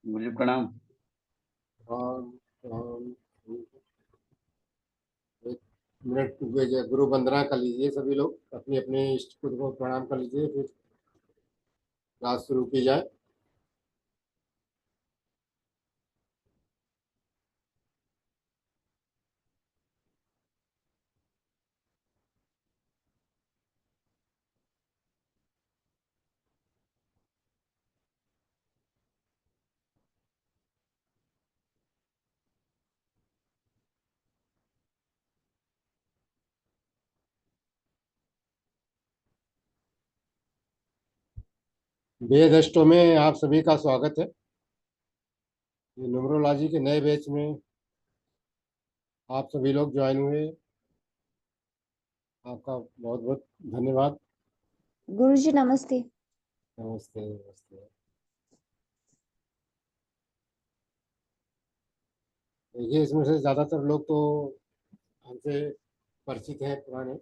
मुझे प्रणाम। राम राम। एक मिनट गुरु वंदना कर लीजिए, सभी लोग अपने अपने इष्ट गुरु को प्रणाम कर लीजिए, फिर क्लास शुरू की जाए। वेद अष्टों में आप सभी का स्वागत है। ये न्यूमरोलॉजी के नए बैच में आप सभी लोग ज्वाइन हुए, आपका बहुत बहुत धन्यवाद। गुरुजी नमस्ते। नमस्ते नमस्ते। देखिए, इसमें से ज़्यादातर लोग तो हमसे परिचित हैं, पुराने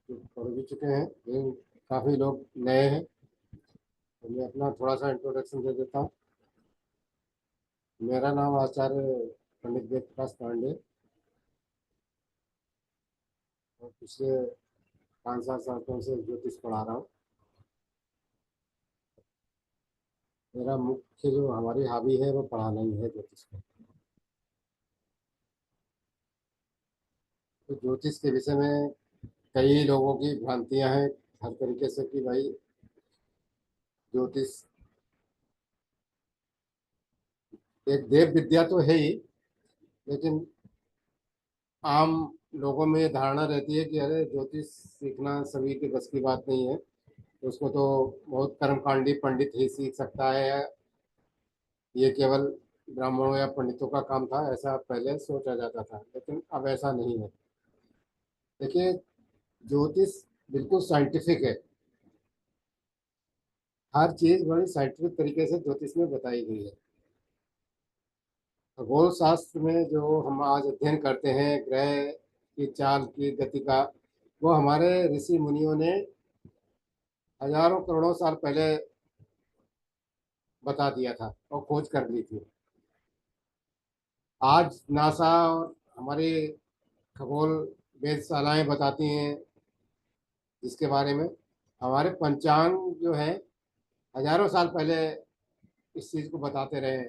जो पढ़ भी चुके हैं, लेकिन काफ़ी लोग नए हैं। तो मैं अपना थोड़ा सा इंट्रोडक्शन दे देता हूँ। मेरा नाम आचार्य पंडित वेद प्रकाश पांडे, और पिछले 5-7 सालों से ज्योतिष पढ़ा रहा हूँ। मेरा मुख्य जो हमारी हॉबी है वो पढ़ाना ही है, ज्योतिष को। तो ज्योतिष के विषय में कई लोगों की भ्रांतियां हैं हर तरीके से कि भाई ज्योतिष एक देव विद्या तो है ही, लेकिन आम लोगों में ये धारणा रहती है कि अरे ज्योतिष सीखना सभी के बस की बात नहीं है, तो उसको तो बहुत कर्मकांडी पंडित ही सीख सकता है, ये केवल ब्राह्मणों या पंडितों का काम था, ऐसा पहले सोचा जाता था। लेकिन अब ऐसा नहीं है। देखिए, ज्योतिष बिल्कुल साइंटिफिक है। हर चीज बड़ी साइंटिफिक तरीके से ज्योतिष में बताई गई है। खगोल शास्त्र में जो हम आज अध्ययन करते हैं ग्रह की चाल की गति का, वो हमारे ऋषि मुनियों ने हजारों करोड़ों साल पहले बता दिया था और खोज कर ली थी। आज नासा और हमारी खगोल वेधशालाएं बताती हैं जिसके बारे में। हमारे पंचांग जो है हजारों साल पहले इस चीज को बताते रहे हैं।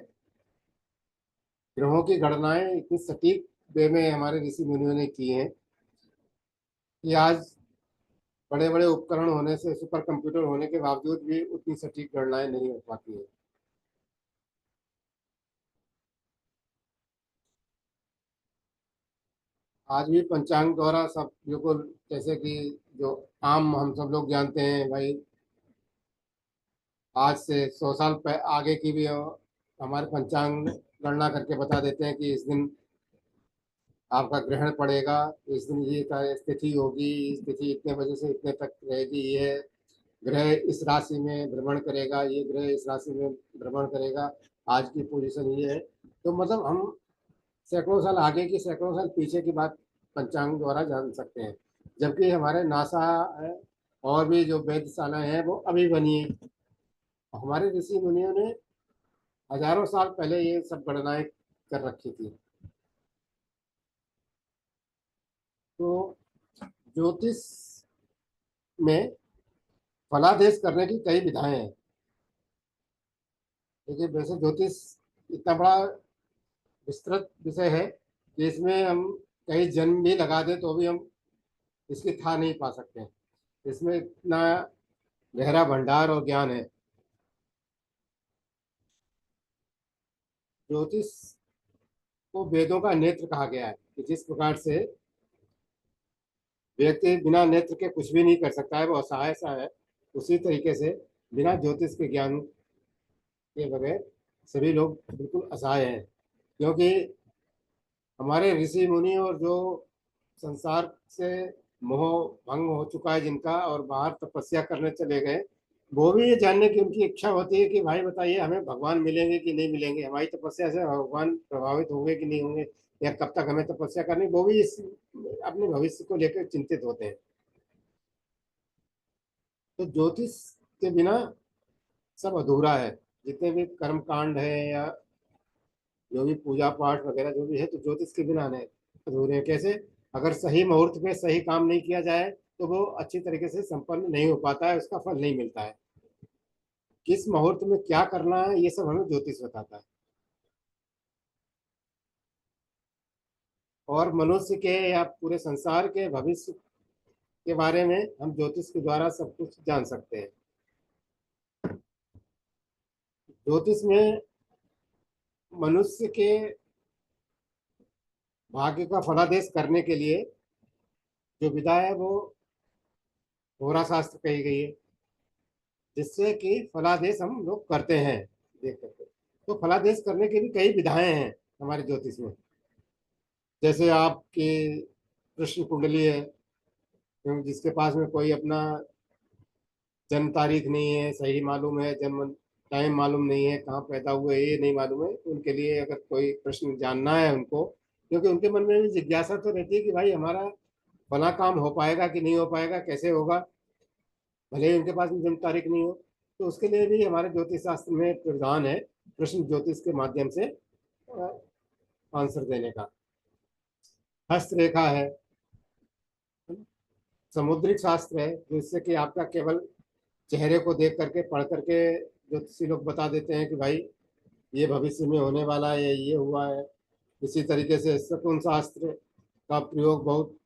ग्रहों की गणनाएं इतनी सटीक वे में हमारे ऋषि मुनियों ने की हैं कि आज बड़े बड़े उपकरण होने से, सुपर कंप्यूटर होने के बावजूद भी उतनी सटीक गणनाएं नहीं हो पाती है। आज भी पंचांग द्वारा सब बिल्कुल, जैसे कि जो आम हम सब लोग जानते हैं भाई, आज से 100 साल आगे की भी हमारे पंचांग गणना करके बता देते हैं कि इस दिन आपका ग्रहण पड़ेगा, इस दिन ये स्थिति होगी, स्थिति इतने बजे से इतने तक रहेगी, ये ग्रह इस राशि में भ्रमण करेगा, ये ग्रह इस राशि में भ्रमण करेगा, आज की पोजीशन ये है। तो मतलब हम सैकड़ों साल आगे की, सैकड़ों साल पीछे की बात पंचांग द्वारा जान सकते हैं। जबकि हमारे नासा है और भी जो वेधशालाएं हैं वो अभी बनी है। हमारे ऋषि मुनियों ने हजारों साल पहले ये सब गणनाएं कर रखी थी। तो ज्योतिष में फलादेश करने की कई विधाएं हैं। देखिए, वैसे ज्योतिष इतना बड़ा विस्तृत विषय है कि इसमें हम कहीं जन्म भी लगा दें तो भी हम इसकी था नहीं पा सकते हैं। इसमें इतना गहरा भंडार और ज्ञान है। ज्योतिष को वेदों का नेत्र कहा गया है कि जिस प्रकार से व्यक्ति बिना नेत्र के कुछ भी नहीं कर सकता है, वो असहाय सा है, उसी तरीके से बिना ज्योतिष के ज्ञान के बगैर सभी लोग बिल्कुल असहाय हैं। क्योंकि हमारे ऋषि मुनि और जो संसार से मोह भंग हो चुका है जिनका, और बाहर तपस्या करने चले गए, वो भी ये जानने की उनकी इच्छा होती है कि भाई बताइए हमें भगवान मिलेंगे कि नहीं मिलेंगे, हमारी तपस्या से भगवान प्रभावित होंगे कि नहीं होंगे, या कब तक हमें तपस्या करनी, वो भी इस अपने भविष्य को लेकर चिंतित होते हैं। तो ज्योतिष के बिना सब अधूरा है। जितने भी कर्म कांड है या जो भी पूजा पाठ वगैरह जो भी है, तो ज्योतिष के बिना नहीं अधूरे हैं। कैसे? अगर सही मुहूर्त पे सही काम नहीं किया जाए तो वो अच्छी तरीके से संपन्न नहीं हो पाता है, उसका फल नहीं मिलता है। किस मुहूर्त में क्या करना है ये सब हमें ज्योतिष बताता है। और मनुष्य के या पूरे संसार के भविष्य के बारे में हम ज्योतिष के द्वारा सब कुछ जान सकते हैं। ज्योतिष में मनुष्य के भाग्य का फलादेश करने के लिए जो विधा है वो होरा शास्त्र कही गई है, जिससे कि फलादेश हम लोग करते हैं देख करके। तो फलादेश करने की भी कई विधाएं हैं हमारे ज्योतिष में। जैसे आपकी कृष्ण कुंडली है, क्योंकि जिसके पास में कोई अपना जन्म तारीख नहीं है, सही मालूम है, जन्म टाइम मालूम नहीं है, कहाँ पैदा हुए ये नहीं मालूम है, उनके लिए अगर कोई प्रश्न जानना है उनको, क्योंकि उनके मन में भी जिज्ञासा तो रहती है कि भाई हमारा फला काम हो पाएगा कि नहीं हो पाएगा, कैसे होगा, भले ही उनके पास में जन्म तारीख नहीं हो। तो उसके लिए भी हमारे ज्योतिष शास्त्र में प्रावधान है प्रश्न ज्योतिष के माध्यम से आंसर देने का। हस्तरेखा है, समुद्रिक शास्त्र है, जिससे कि आपका केवल चेहरे को देख करके पढ़ करके ज्योतिषी लोग बता देते हैं कि भाई ये भविष्य में होने वाला है, ये हुआ है। इसी तरीके से शकुन शास्त्र का प्रयोग बहुत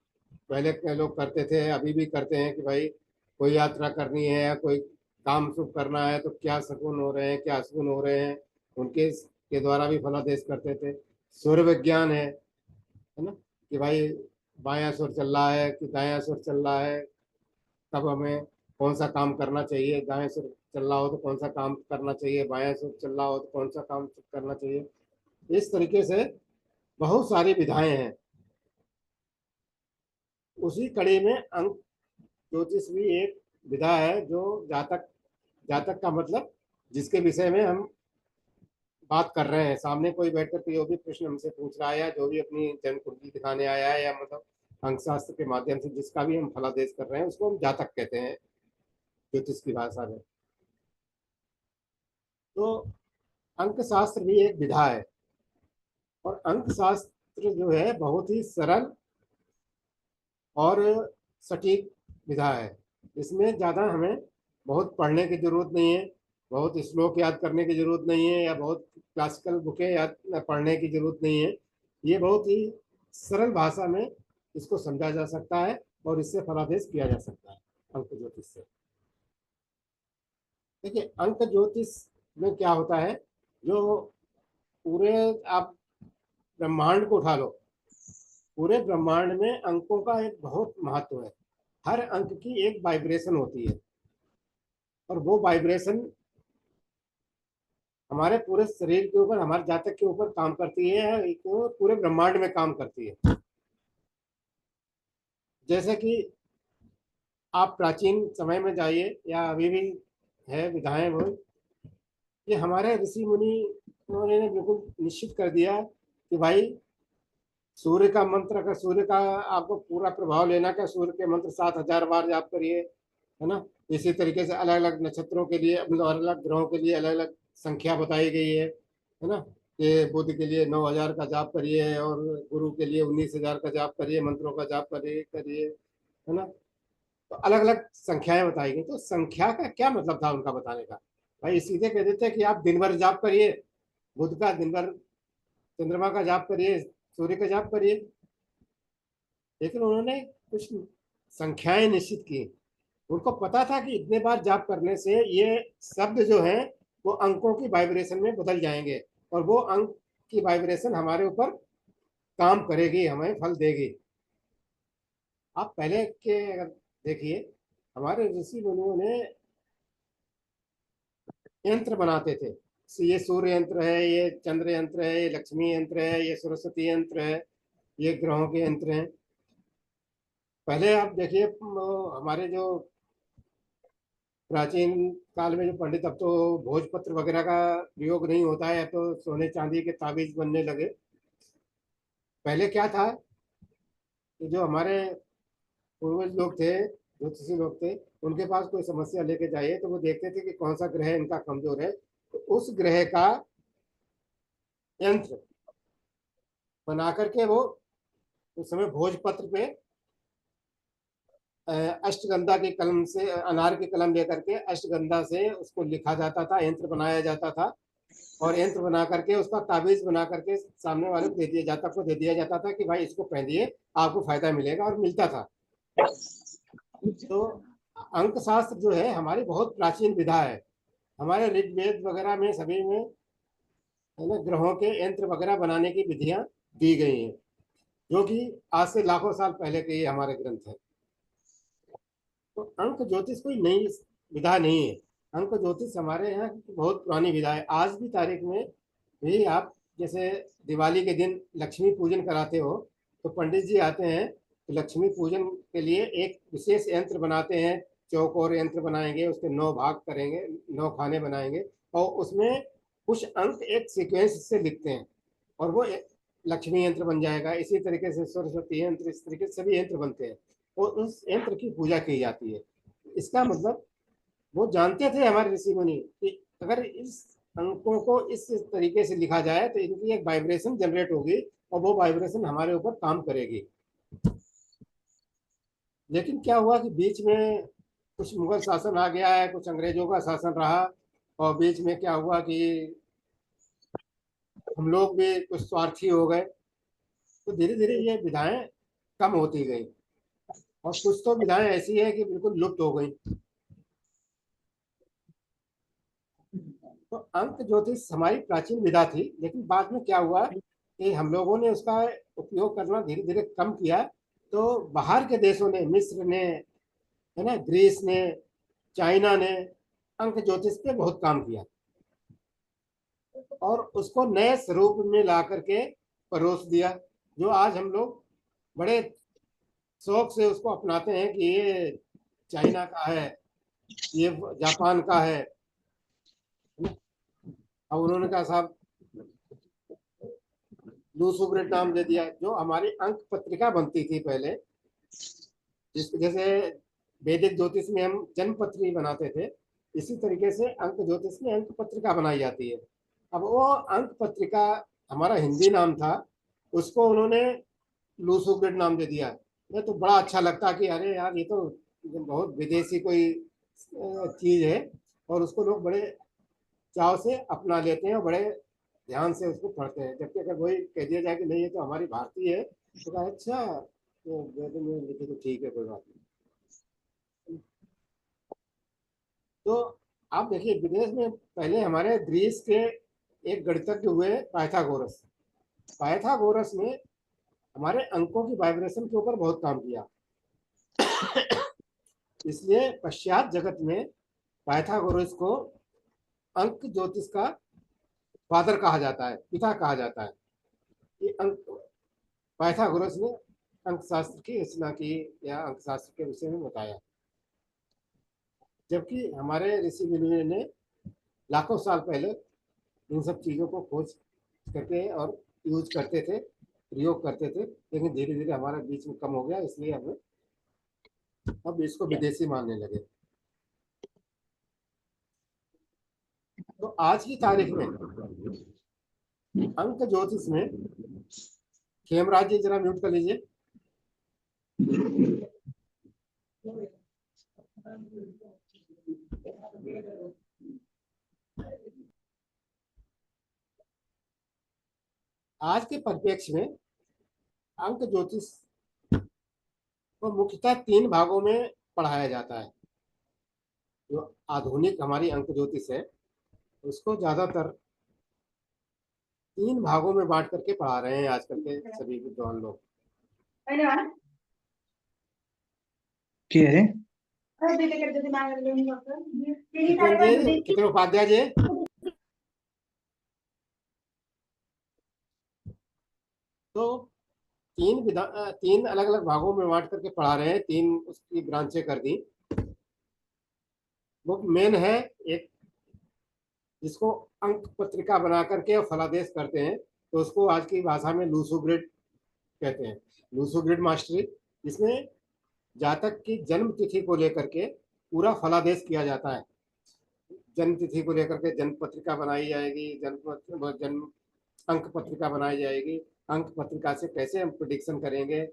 पहले के लोग करते थे, अभी भी करते हैं कि भाई कोई यात्रा करनी है या कोई काम शुभ करना है तो क्या शकुन हो रहे हैं, क्या अशुभ हो रहे हैं, उनके के द्वारा भी फलादेश करते थे। सूर्य विज्ञान है ना, कि भाई बायां सुर चल रहा है कि दायां सुर चल रहा है, तब हमें कौन सा काम करना चाहिए, दाएं सुर चल रहा हो तो कौन सा काम करना चाहिए, बायां सुर चल रहा हो तो कौन सा काम करना चाहिए। इस तरीके से बहुत सारी विधाएं हैं। उसी कड़ी में अंक ज्योतिष भी एक विधा है, जो जातक, जातक का मतलब जिसके विषय में हम बात कर रहे हैं, सामने कोई बैठकर के जो भी प्रश्न हमसे पूछ रहा है या जो भी अपनी जन्म कुंडली दिखाने आया है, या मतलब अंक शास्त्र के माध्यम से जिसका भी हम फलादेश कर रहे हैं उसको हम जातक कहते हैं ज्योतिष की भाषा में। तो अंक शास्त्र भी एक विधा है, और अंक शास्त्र जो है बहुत ही सरल और सटीक विधा है। इसमें ज़्यादा हमें बहुत पढ़ने की जरूरत नहीं है, बहुत श्लोक याद करने की जरूरत नहीं है, या बहुत क्लासिकल बुकें याद पढ़ने की जरूरत नहीं है। ये बहुत ही सरल भाषा में इसको समझा जा सकता है और इससे फलादेश किया जा सकता है अंक ज्योतिष से। देखिए, अंक ज्योतिष में क्या होता है, जो पूरे आप ब्रह्मांड को उठा लो, पूरे ब्रह्मांड में अंकों का एक बहुत महत्व है। हर अंक की एक वाइब्रेशन होती है, और वो वाइब्रेशन हमारे पूरे शरीर के ऊपर, हमारे जातक के ऊपर काम करती है, तो पूरे ब्रह्मांड में काम करती है। जैसे कि आप प्राचीन समय में जाइए या अभी भी है विधाएं वो, ये हमारे ऋषि मुनि उन्होंने बिल्कुल निश्चित कर दिया कि भाई सूर्य का मंत्र, अगर सूर्य का आपको पूरा प्रभाव लेना का, सूर्य के मंत्र 7,000 बार जाप करिए, है ना। इसी तरीके से अलग अलग नक्षत्रों के लिए, मतलब अलग अलग ग्रहों के लिए अलग अलग संख्या बताई गई है ना। कि बुध के लिए 9,000 का जाप करिए, और गुरु के लिए 19,000 का जाप करिए, मंत्रों का जाप करिए करिए, है ना। तो अलग अलग संख्याएं बताई गई। तो संख्या का क्या मतलब था उनका बताने का? भाई सीधे कह देते कि आप दिन भर जाप करिए, बुध का दिन भर, चंद्रमा का जाप करिए, सूर्य का जाप करिए। लेकिन उन्होंने कुछ संख्याएं निश्चित की। उनको पता था कि इतने बार जाप करने से ये शब्द जो है वो अंकों की वाइब्रेशन में बदल जाएंगे, और वो अंक की वाइब्रेशन हमारे ऊपर काम करेगी, हमें फल देगी। आप पहले के अगर देखिए, हमारे ऋषि मुनियों ने यंत्र बनाते थे। ये सूर्य यंत्र है, ये चंद्र यंत्र है, ये लक्ष्मी यंत्र है, ये सरस्वती यंत्र है, ये ग्रहों के यंत्र हैं। पहले आप देखिए, हमारे जो प्राचीन काल में जो पंडित, अब तो भोजपत्र वगैरह का प्रयोग नहीं होता है, तो सोने चांदी के ताबीज बनने लगे। पहले क्या था कि जो हमारे पूर्वज लोग थे, ज्योतिषी लोग थे, उनके पास कोई समस्या लेके जाइए तो वो देखते थे कि कौन सा ग्रह इनका कमजोर है, तो उस ग्रह का यंत्र बना करके वो उस समय भोजपत्र पे अष्टगंधा की कलम से, अनार की कलम लेकर के अष्टगंधा से उसको लिखा जाता था, यंत्र बनाया जाता था, और यंत्र बना करके उसका ताबीज बना करके सामने वाले को दे दिया जाता था कि भाई इसको पहनिए, आपको फायदा मिलेगा, और मिलता था। तो अंक शास्त्र जो है हमारी बहुत प्राचीन विधा है। हमारे ऋग्वेद वगैरह में सभी में है ना ग्रहों के यंत्र वगैरह बनाने की विधियां दी गई हैं, जो कि आज से लाखों साल पहले के ये हमारे ग्रंथ है। तो अंक ज्योतिष कोई नई विधा नहीं है। अंक ज्योतिष हमारे यहाँ की बहुत पुरानी विधा है। आज भी तारीख में भी आप जैसे दिवाली के दिन लक्ष्मी पूजन कराते हो, तो पंडित जी आते हैं, तो लक्ष्मी पूजन के लिए एक विशेष यंत्र बनाते हैं, चौकोर यंत्र बनाएंगे, उसके 9 भाग करेंगे, 9 खाने बनाएंगे, और उसमें कुछ अंक एक सीक्वेंस से लिखते हैं, और वो लक्ष्मी यंत्र बन जाएगा। इसी तरीके से सरस्वती यंत्र, इस तरीके से सभी यंत्र बनते हैं, और उस यंत्र की पूजा की जाती है। इसका मतलब वो जानते थे हमारे ऋषि मुनि कि अगर इस अंकों को इस तरीके से लिखा जाए तो इनकी एक वाइब्रेशन जनरेट होगी, और वो वाइब्रेशन हमारे ऊपर काम करेगी। लेकिन क्या हुआ कि बीच में कुछ मुगल शासन आ गया है, कुछ अंग्रेजों का शासन रहा, और बीच में क्या हुआ कि हम लोग भी कुछ स्वार्थी हो गए, तो धीरे धीरे ये विधाएं कम होती गई, और कुछ तो विधाएं ऐसी है कि बिल्कुल लुप्त हो गई। तो अंक ज्योतिष हमारी प्राचीन विधा थी, लेकिन बाद में क्या हुआ कि हम लोगों ने उसका उपयोग करना धीरे धीरे कम किया। तो बाहर के देशों ने, मिस्र ने, है ना, ग्रीस ने, चाइना ने अंक ज्योतिष पे बहुत काम किया, और उसको नए स्वरूप में ला करके परोस दिया, जो आज हम लोग बड़े शौक से उसको अपनाते हैं कि ये चाइना का है, ये जापान का है। अब उन्होंने कहा साहब लूसुब्रेड नाम दे दिया। जो हमारी अंक पत्रिका बनती थी पहले, जैसे वैदिक ज्योतिष में हम जन्म पत्री बनाते थे, इसी तरीके से अंक ज्योतिष में अंक पत्रिका बनाई जाती है। अब वो अंक पत्रिका हमारा हिंदी नाम था, उसको उन्होंने लूसुब्रेड नाम दे दिया। ये तो बड़ा अच्छा लगता कि अरे यार, ये तो बहुत विदेशी कोई चीज है, और उसको लोग बड़े चाव से अपना लेते हैं, और बड़े ध्यान से उसको पढ़ते हैं। जबकि अगर वही कह दिया जाए कि नहीं ये तो हमारी भारतीय है, तो कहा अच्छा, तो वेद में लिखे तो ठीक है, कोई बात नहीं। तो आप देखिए, विदेश में पहले हमारे ग्रीस के एक गणितज्ञ हुए पाइथागोरस। पाइथागोरस ने हमारे अंकों की वाइब्रेशन के ऊपर बहुत काम किया, इसलिए पश्चात जगत में पाइथागोरस को अंक ज्योतिष का फादर कहा जाता है, पिता कहा जाता है। ये अंक पाइथागोरस ने अंक शास्त्र की रचना की, या अंक शास्त्र के विषय में बताया। जबकि हमारे ऋषि मुनियों ने लाखों साल पहले इन सब चीज़ों को खोज करके और यूज करते थे, प्रयोग करते थे, लेकिन धीरे धीरे हमारे बीच में कम हो गया, इसलिए हमें अब इसको विदेशी मानने लगे। तो आज की तारीख में अंक ज्योतिष में, खेमराज जी जरा म्यूट कर लीजिए। आज के परिप्रेक्ष्य में अंक ज्योतिष को मुख्यतः 3 भागों में पढ़ाया जाता है। जो आधुनिक हमारी अंक ज्योतिष है, उसको ज्यादातर 3 भागों में बांट करके पढ़ा रहे हैं आजकल के सभी विद्वान लोग। कितने उपाध्याय जी? तो 3 अलग अलग भागों में बांट करके पढ़ा रहे हैं, 3 उसकी ब्रांचें कर दी। वो मेन है एक, जिसको अंक पत्रिका बना करके फलादेश करते हैं, तो उसको आज की भाषा में लूसोग्रिड कहते हैं, लूसोग्रिड मास्टरी। जिसमें जातक की जन्म तिथि को लेकर के पूरा फलादेश किया जाता है। जन्म तिथि को लेकर के जन्म पत्रिका बनाई जाएगी, जन्म अंक पत्रिका बनाई जाएगी। अंक पत्रिका से कैसे हम प्रिडिक्शन करेंगे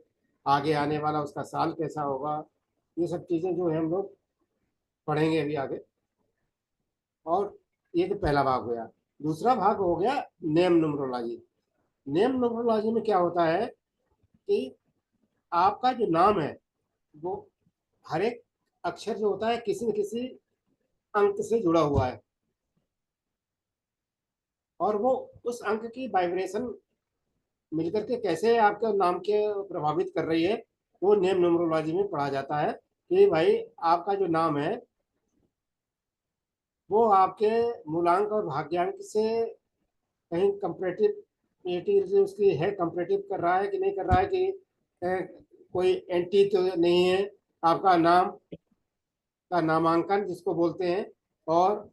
आगे आने वाला उसका साल कैसा होगा, ये सब चीज़ें जो है हम लोग पढ़ेंगे अभी आगे। और ये तो पहला भाग हो गया। दूसरा भाग हो गया नेम न्यूमरोलॉजी। नेम न्यूमरोलॉजी में क्या होता है कि आपका जो नाम है वो हर एक अक्षर जो होता है किसी न किसी अंक से जुड़ा हुआ है, और वो उस अंक की वाइब्रेशन मिलकर के कैसे आपके नाम के प्रभावित कर रही है, वो नेम न्यूमरोलॉजी में पढ़ा जाता है कि भाई आपका जो नाम है वो आपके मूलांक और भाग्यांक से कहीं कंपेरेटिव जो उसकी है, कंपेरेटिव कर रहा है कि नहीं कर रहा है, कि कोई एंटी तो नहीं है आपका नाम का नामांकन जिसको बोलते हैं, और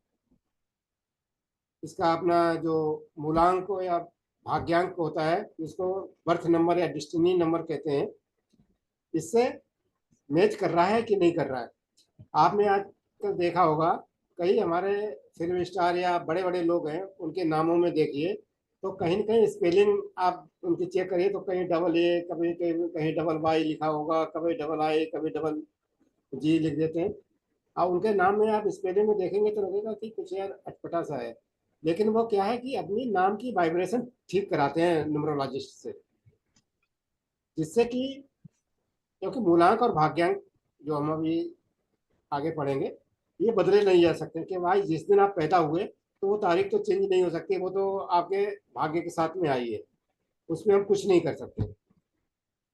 इसका अपना जो मूलांक या भाग्यांक होता है जिसको बर्थ नंबर या डिस्टिनी नंबर कहते हैं, इससे मैच कर रहा है कि नहीं कर रहा है। आपने आजकल देखा होगा कई हमारे फिल्म स्टार या बड़े बड़े लोग हैं, उनके नामों में देखिए तो कहीं न कहीं स्पेलिंग आप उनकी चेक करिए तो कहीं डबल ए, कभी कहीं कहीं डबल वाई लिखा होगा, कभी डबल आई, कभी डबल जी लिख देते हैं। और उनके नाम में आप स्पेलिंग में देखेंगे तो लगेगा कि कुछ यार अटपटा सा है, लेकिन वो क्या है कि अपनी नाम की वाइब्रेशन ठीक कराते हैं न्यूमरोलॉजिस्ट से, जिससे कि क्योंकि मूलांक और भाग्यांक जो हम अभी आगे पढ़ेंगे ये बदले नहीं जा सकते कि भाई जिस दिन आप पैदा हुए तो वो तारीख तो चेंज नहीं हो सकती, वो तो आपके भाग्य के साथ में आई है, उसमें हम कुछ नहीं कर सकते।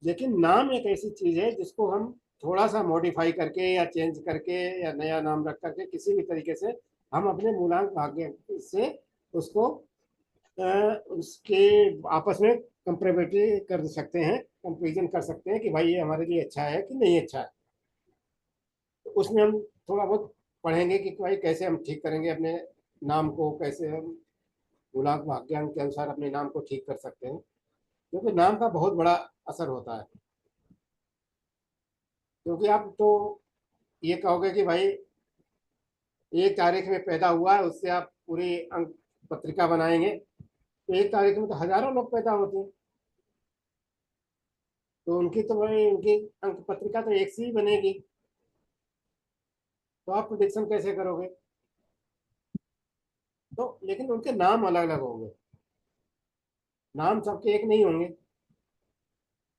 लेकिन नाम एक ऐसी चीज है जिसको हम थोड़ा सा मॉडिफाई करके या चेंज करके या नया नाम रख करके किसी भी तरीके से हम अपने मूलांक भाग्य से उसको उसके आपस में कंपेरेटिव कर सकते हैं, कंपेरिजन कर सकते हैं कि भाई ये हमारे लिए अच्छा है कि नहीं अच्छा है। तो उसमें हम थोड़ा बहुत पढ़ेंगे कि भाई कैसे हम ठीक करेंगे अपने नाम को, कैसे हम मूलांक भाग्यांक के अनुसार अपने नाम को ठीक कर सकते हैं, क्योंकि नाम का बहुत बड़ा असर होता है। क्योंकि आप तो ये कहोगे कि भाई एक तारीख में पैदा हुआ है उससे आप पूरी अंक पत्रिका बनाएंगे, तो एक तारीख में तो हजारों लोग पैदा होते हैं, तो उनकी तो भाई उनकी अंक पत्रिका तो एक सी ही बनेगी, तो आप प्रोडिक्शन कैसे करोगे। तो लेकिन उनके नाम अलग अलग होंगे, नाम सबके एक नहीं होंगे।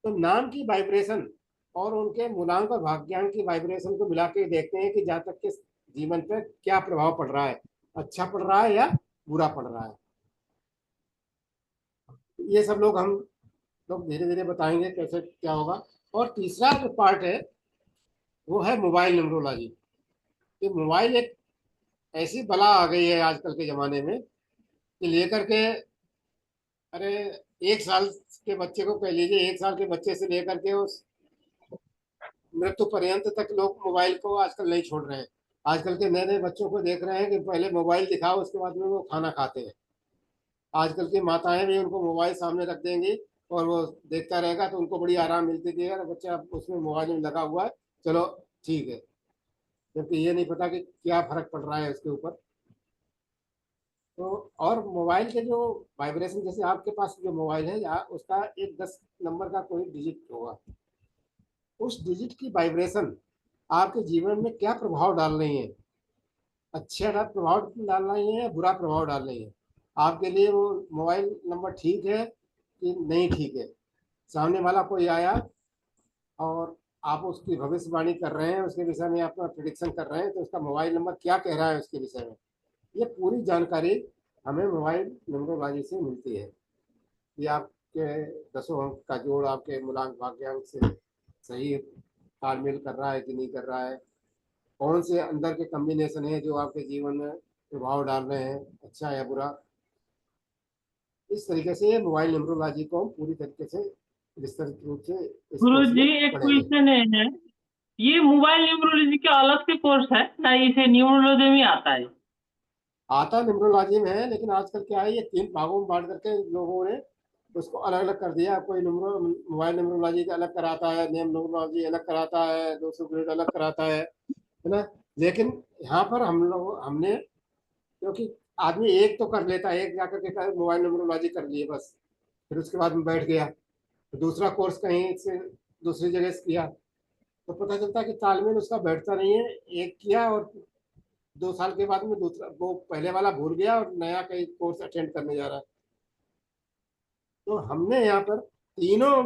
तो नाम की वाइब्रेशन और उनके मूलांक और भाग्यांक की वाइब्रेशन को मिला के देखते हैं कि जातक के जीवन पर क्या प्रभाव पड़ रहा है, अच्छा पड़ रहा है या बुरा पड़ रहा है। ये सब हम लोग धीरे धीरे बताएंगे कैसे क्या होगा। और तीसरा जो पार्ट है वो है मोबाइल न्यूमरोलॉजी। कि मोबाइल एक ऐसी बला आ गई है आजकल के ज़माने में कि लेकर के, अरे 1 साल के बच्चे को कह लीजिए, 1 साल के बच्चे से लेकर के उस मृत्यु पर्यंत तक लोग मोबाइल को आजकल नहीं छोड़ रहे हैं। आजकल के नए नए बच्चों को देख रहे हैं कि पहले मोबाइल दिखाओ उसके बाद में वो खाना खाते हैं। आजकल की माताएं भी उनको मोबाइल सामने रख देंगी और वो देखता रहेगा तो उनको बड़ी आराम मिलती है कि यार बच्चा उसमें मोबाइल में लगा हुआ है, चलो ठीक है, जबकि ये नहीं पता कि क्या फर्क पड़ रहा है उसके ऊपर। तो और मोबाइल के जो वाइब्रेशन, जैसे आपके पास जो मोबाइल है या उसका एक 10 नंबर का कोई डिजिट होगा, उस डिजिट की वाइब्रेशन आपके जीवन में क्या प्रभाव डाल रही है, अच्छा प्रभाव डाल रही है या बुरा प्रभाव डाल रही है, आपके लिए वो मोबाइल नंबर ठीक है कि नहीं ठीक है। सामने वाला कोई आया और आप उसकी भविष्यवाणी कर रहे हैं, उसके विषय में अपना प्रिडिक्शन कर रहे हैं, तो उसका मोबाइल नंबर क्या कह रहा है उसके विषय में, ये पूरी जानकारी हमें मोबाइल नंबरबाजी से मिलती है कि आपके 10 अंक का जोड़ आपके मूलांक भाग्यांक से सही तालमेल कर रहा है कि नहीं कर रहा है, कौन से अंदर के कम्बिनेशन है जो आपके जीवन में प्रभाव डाल रहे हैं, अच्छा या बुरा। इस तरीके से ये मोबाइल न्यूमरोलॉजी को हम पूरी तरीके से विस्तृत रूप से इस गुरु कोर्स जी, में एक पढ़ेंगे। क्वेश्चन है, ये मोबाइल न्यूमरोलॉजी का अलग से कोर्स है ना, इसे न्यूमरोलॉजी में आता है? आता न्यूमरोलॉजी में है, लेकिन आजकल क्या है ये 3 भागों में बांट करके लोगों ने उसको अलग अलग कर दिया। कोई मोबाइल न्यूमरोलॉजी अलग कराता है, नेम न्यूमरोलॉजी अलग कराता है, 200 ग्रेड अलग कराता है ना। लेकिन यहाँ पर हम लोग हमने क्योंकि आदमी एक तो कर लेता है, एक जाकर के मोबाइल न्यूमरोलॉजी कर लिए बस, फिर उसके बाद में बैठ गया, तो दूसरा कोर्स कहीं से दूसरी जगह से किया, तो पता चलता है कि तालमेल उसका बैठता नहीं है। एक किया और 2 साल के बाद में दूसरा, वो पहले वाला भूल गया और नया कहीं कोर्स अटेंड करने जा रहा है। तो हमने यहाँ पर तीनों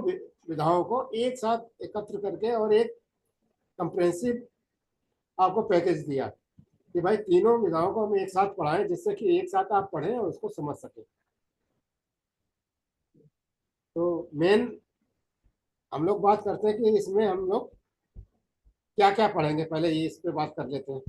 विधाओं को एक साथ एकत्र करके और एक कंप्रेहेंसिव आपको पैकेज दिया कि भाई तीनों विधाओं को हम एक साथ पढ़ाएं, जिससे कि एक साथ आप पढ़ें और उसको समझ सकें। तो मेन हम लोग बात करते हैं कि इसमें हम लोग क्या क्या पढ़ेंगे, पहले ये इस पे बात कर लेते हैं।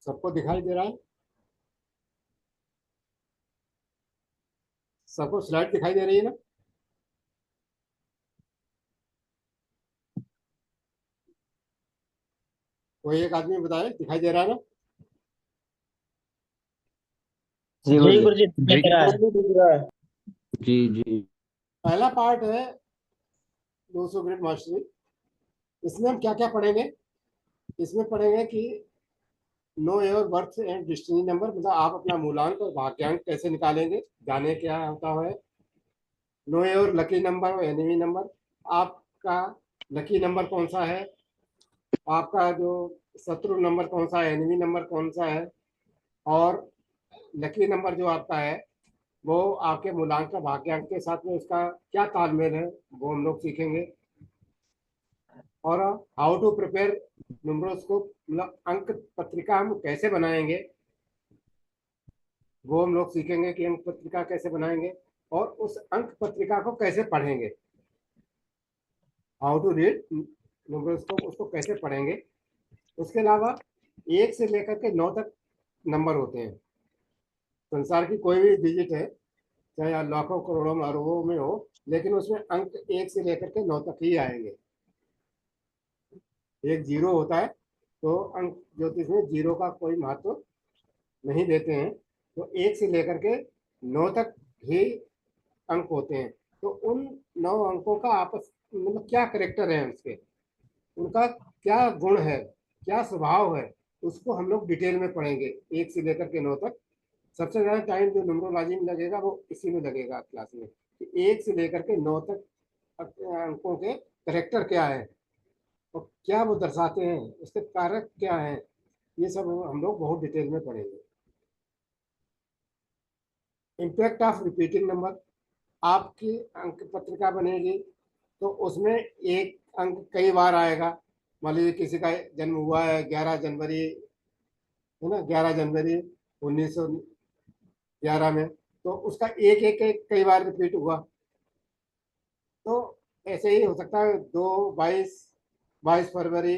सबको दिखाई दे रहा है? सबको स्लाइड दिखाई दे रही है ना? कोई एक आदमी बताए, दिखाई दे रहा है ना? जी जी गुरुजी। गुरुजी दिख रहा है। दिख रहा है। जी जी। पहला पार्ट है 200 ग्रेड मास्टरी। इसमें हम क्या क्या पढ़ेंगे? इसमें पढ़ेंगे कि know your birth and destiny number, मतलब आप अपना मूलांक और भाग्यांक कैसे निकालेंगे, जाने क्या होता है। नो योर लकी नंबर और एनिमी नंबर, आपका लकी नंबर कौन सा है, आपका जो शत्रु नंबर कौन सा है, एनिमी नंबर कौन सा है, और लकी नंबर जो आपका है वो आपके मूलांक का भाग्यांक के साथ में उसका क्या तालमेल है, वो हम लोग सीखेंगे। और हाउ टू प्रिपेयर न्यूमरोस्कोप, मतलब अंक पत्रिका हम कैसे बनाएंगे, वो हम लोग सीखेंगे कि अंक पत्रिका कैसे बनाएंगे और उस अंक पत्रिका को कैसे पढ़ेंगे। हाउ टू रीड न्यूमरोस्कोप, उसको कैसे पढ़ेंगे। उसके अलावा 1 से लेकर के 9 तक नंबर होते हैं। संसार की कोई भी डिजिट है, चाहे लाखों करोड़ों में अरबों में हो, लेकिन उसमें अंक 1 से लेकर के 9 तक ही आएंगे। एक जीरो होता है, तो अंक ज्योतिष में जीरो का कोई महत्व नहीं देते हैं, तो 1 से लेकर के 9 तक ही अंक होते हैं। तो उन 9 अंकों का आपस मतलब क्या करेक्टर है उसके, उनका क्या गुण है, क्या स्वभाव है, उसको हम लोग डिटेल में पढ़ेंगे 1 से लेकर के 9 तक। सबसे ज्यादा टाइम जो न्यूमरोलॉजी में लगेगा वो इसी में लगेगा क्लास में, कि 1 से लेकर के 9 तक अंकों के करेक्टर क्या है और क्या वो दर्शाते हैं, उसके कारक क्या हैं, ये सब हम लोग बहुत डिटेल में पढ़ेंगे। इम्पैक्ट ऑफ रिपीटिंग नंबर, आपकी अंक पत्रिका बनेगी तो उसमें एक अंक कई बार आएगा। मान लीजिए किसी का जन्म हुआ है 11 जनवरी, है ना, 11 जनवरी 1911 में, तो उसका एक एक एक कई बार रिपीट हुआ। तो ऐसे ही हो सकता है 2 22 22 फरवरी,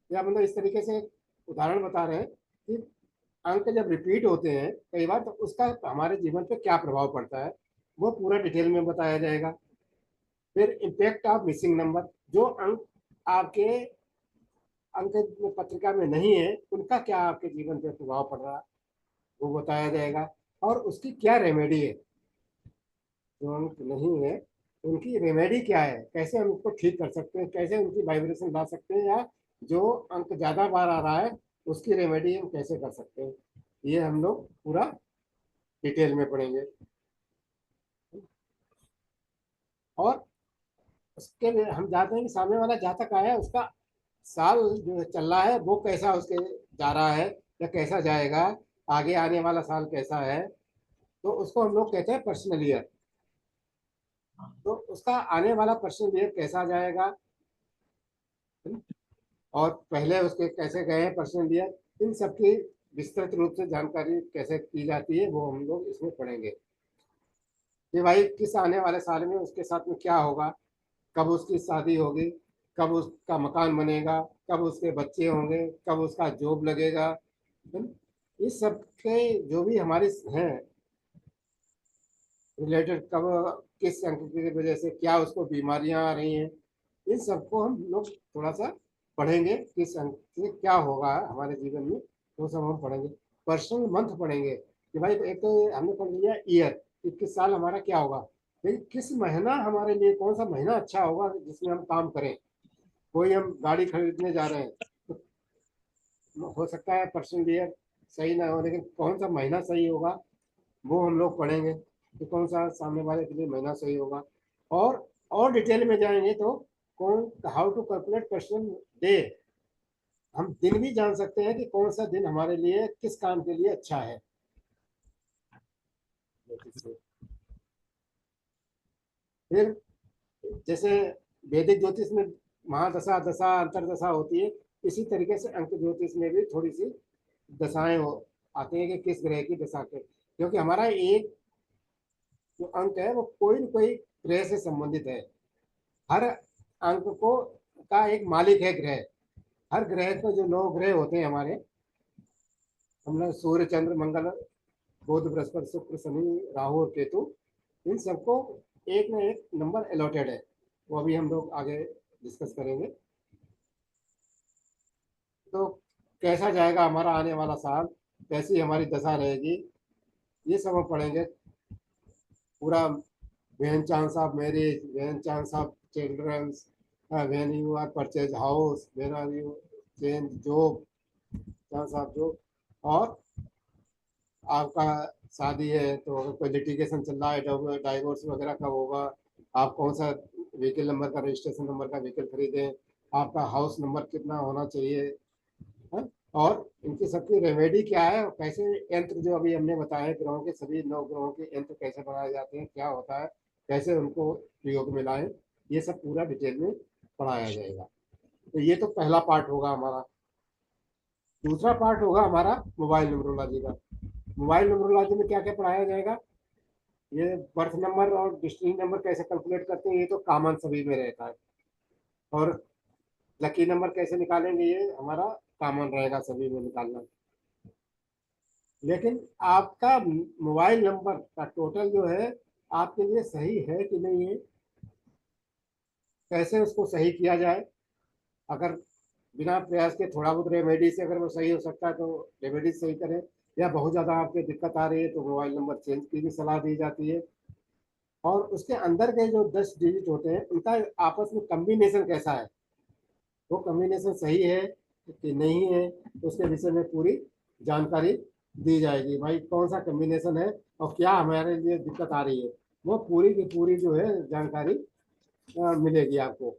या मतलब इस तरीके से उदाहरण बता रहे हैं कि अंक जब रिपीट होते हैं कई बार तो उसका हमारे जीवन पे क्या प्रभाव पड़ता है, वो पूरा डिटेल में बताया जाएगा। फिर इम्पैक्ट ऑफ मिसिंग नंबर, जो अंक आपके अंक पत्रिका में नहीं है उनका क्या आपके जीवन पे प्रभाव पड़ रहा है, वो बताया जाएगा। और उसकी क्या रेमेडी है, जो अंक नहीं है उनकी रेमेडी क्या है, कैसे हम उसको ठीक कर सकते हैं, कैसे उनकी वाइब्रेशन ला सकते हैं, या जो अंक ज्यादा बार आ रहा है उसकी रेमेडी हम कैसे कर सकते हैं, ये हम लोग पूरा डिटेल में पढ़ेंगे। और उसके लिए हम जानते हैं कि सामने वाला जहाँ तक आया है, उसका साल जो चल रहा है वो कैसा उसके जा रहा है या कैसा जाएगा, आगे आने वाला साल कैसा है, तो उसको हम लोग कहते हैं पर्सनल ईयर। तो उसका आने वाला पर्सनल ईयर कैसा जाएगा और पहले उसके कैसे गए हैं पर्सनल ईयर, इन सब की विस्तृत रूप से जानकारी कैसे की जाती है वो हम लोग इसमें पढ़ेंगे कि भाई किस आने वाले साल में उसके साथ में क्या होगा, कब उसकी शादी होगी, कब उसका मकान बनेगा, कब उसके बच्चे होंगे, कब उसका जॉब लगेगा। इस सब के जो भी हमारे हैं रिलेटेड, कब किस अंक की वजह से क्या उसको बीमारियां आ रही हैं, इन सबको हम लोग थोड़ा सा पढ़ेंगे, किस अंक से क्या होगा हमारे जीवन में वो सब हम पढ़ेंगे। पर्सनल मंथ पढ़ेंगे कि भाई एक तो हमने पढ़ लिया ईयर कि किस साल हमारा क्या होगा, लेकिन किस महीना हमारे लिए कौन सा महीना अच्छा होगा जिसमें हम काम करें। कोई हम गाड़ी खरीदने जा रहे हैं तो हो सकता है पर्सनल ईयर सही ना हो, लेकिन कौन सा महीना सही होगा वो हम लोग पढ़ेंगे कि कौन सा सामने वाले के लिए महीना सही होगा। और डिटेल में जाएंगे तो कौन how to calculate personal day, हम दिन भी जान सकते हैं कि कौन सा दिन हमारे लिए किस काम के लिए अच्छा है। फिर जैसे वैदिक ज्योतिष में महादशा दशा अंतरदशा होती है, इसी तरीके से अंक ज्योतिष में भी थोड़ी सी दशाएं हो आती हैं कि किस ग्रह की दशा के, क्योंकि हमारा एक जो अंक है वो कोई न कोई ग्रह से संबंधित है। हर अंक को का एक मालिक है ग्रह। हर ग्रह को जो 9 ग्रह होते हैं हमारे, हम लोग सूर्य चंद्र मंगल बुध बृहस्पति शुक्र शनि राहु और केतु, इन सबको एक ना एक नंबर अलॉटेड है, वो अभी हम लोग आगे डिस्कस करेंगे। तो कैसा जाएगा हमारा आने वाला साल, कैसी हमारी दशा रहेगी, ये सब हम पढ़ेंगे पूरा। when chance of marriage, when chance of children, when you are purchase house, when are you change job, chance of job, और आपका शादी है तो अगर कोई लिटिगेशन चल रहा है डाइवोर्स वगैरह कब होगा, आप कौन सा व्हीकल नंबर का रजिस्ट्रेशन नंबर का व्हीकल खरीदें, आपका हाउस नंबर कितना होना चाहिए है? और इनकी सबकी रेमेडी क्या है और कैसे यंत्र जो अभी हमने बताया ग्रहों के सभी 9 ग्रहों के यंत्र कैसे बनाए जाते हैं, क्या होता है, कैसे उनको प्रयोग में लाएं, ये सब पूरा डिटेल में पढ़ाया जाएगा। तो ये तो पहला पार्ट होगा हमारा। दूसरा पार्ट होगा हमारा मोबाइल न्यूमरोलॉजी का। मोबाइल न्यूमरोलॉजी में क्या क्या पढ़ाया जाएगा, ये बर्थ नंबर और डिस्ट्रिक्ट नंबर कैसे कैलकुलेट करते हैं ये तो कॉमन सभी में रहता है, और लकी नंबर कैसे निकालेंगे ये हमारा कॉमन रहेगा सभी में निकालना। लेकिन आपका मोबाइल नंबर का टोटल जो है आपके लिए सही है कि नहीं है, कैसे उसको सही किया जाए, अगर बिना प्रयास के थोड़ा बहुत रेमेडी से अगर वो सही हो सकता है तो रेमेडी सही करें, या बहुत ज़्यादा आपके दिक्कत आ रही है तो मोबाइल नंबर चेंज की भी सलाह दी जाती है। और उसके अंदर के जो 10 डिजिट होते हैं उनका आपस में कम्बिनेशन कैसा है, वो कम्बिनेशन सही है कि नहीं है, तो उसके विषय में पूरी जानकारी दी जाएगी। भाई कौन सा कम्बिनेशन है और क्या हमारे लिए दिक्कत आ रही है, वो पूरी की पूरी जो है जानकारी मिलेगी आपको।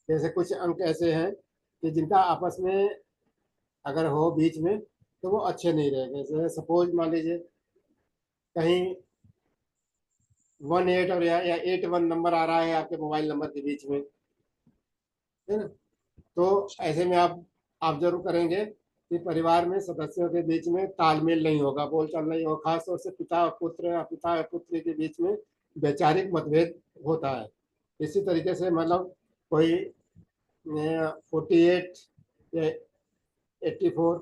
जैसे कुछ अंक ऐसे हैं कि जिनका आपस में अगर हो बीच में तो वो अच्छे नहीं रहेंगे। जैसे सपोज मान लीजिए कहीं 18 और या 81 नंबर आ रहा है आपके मोबाइल नंबर के बीच में, है ना, तो ऐसे में आप जरूर करेंगे कि परिवार में सदस्यों के बीच में तालमेल नहीं होगा, बोलचाल नहीं होगा, खासतौर से पिता और पुत्र या पिता और पुत्री के बीच में वैचारिक मतभेद होता है। इसी तरीके से मतलब कोई 48 या 84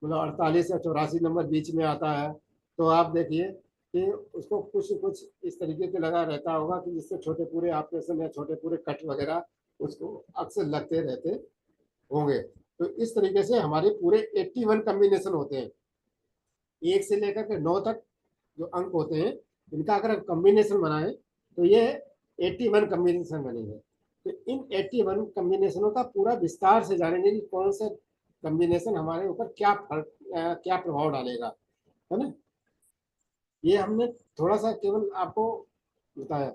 मतलब 48 या 84 नंबर बीच में आता है, तो आप देखिए कि उसको कुछ कुछ इस तरीके से लगा रहता होगा कि जिससे छोटे पूरे ऑपरेशन या छोटे पूरे कट वगैरह उसको अक्सर लगते रहते होंगे। तो इस तरीके से हमारे पूरे 81 कम्बिनेशन होते हैं, 1 से लेकर के 9 तक जो अंक होते हैं इनका अगर कम्बिनेशन बनाए तो ये 81 कम्बिनेशन बनेंगे। तो इन 81 कम्बिनेशनों का पूरा विस्तार से जानेंगे कि कौन सा कम्बिनेशन हमारे ऊपर क्या फर्क क्या प्रभाव डालेगा, है ना। ये हमने थोड़ा सा केवल आपको बताया।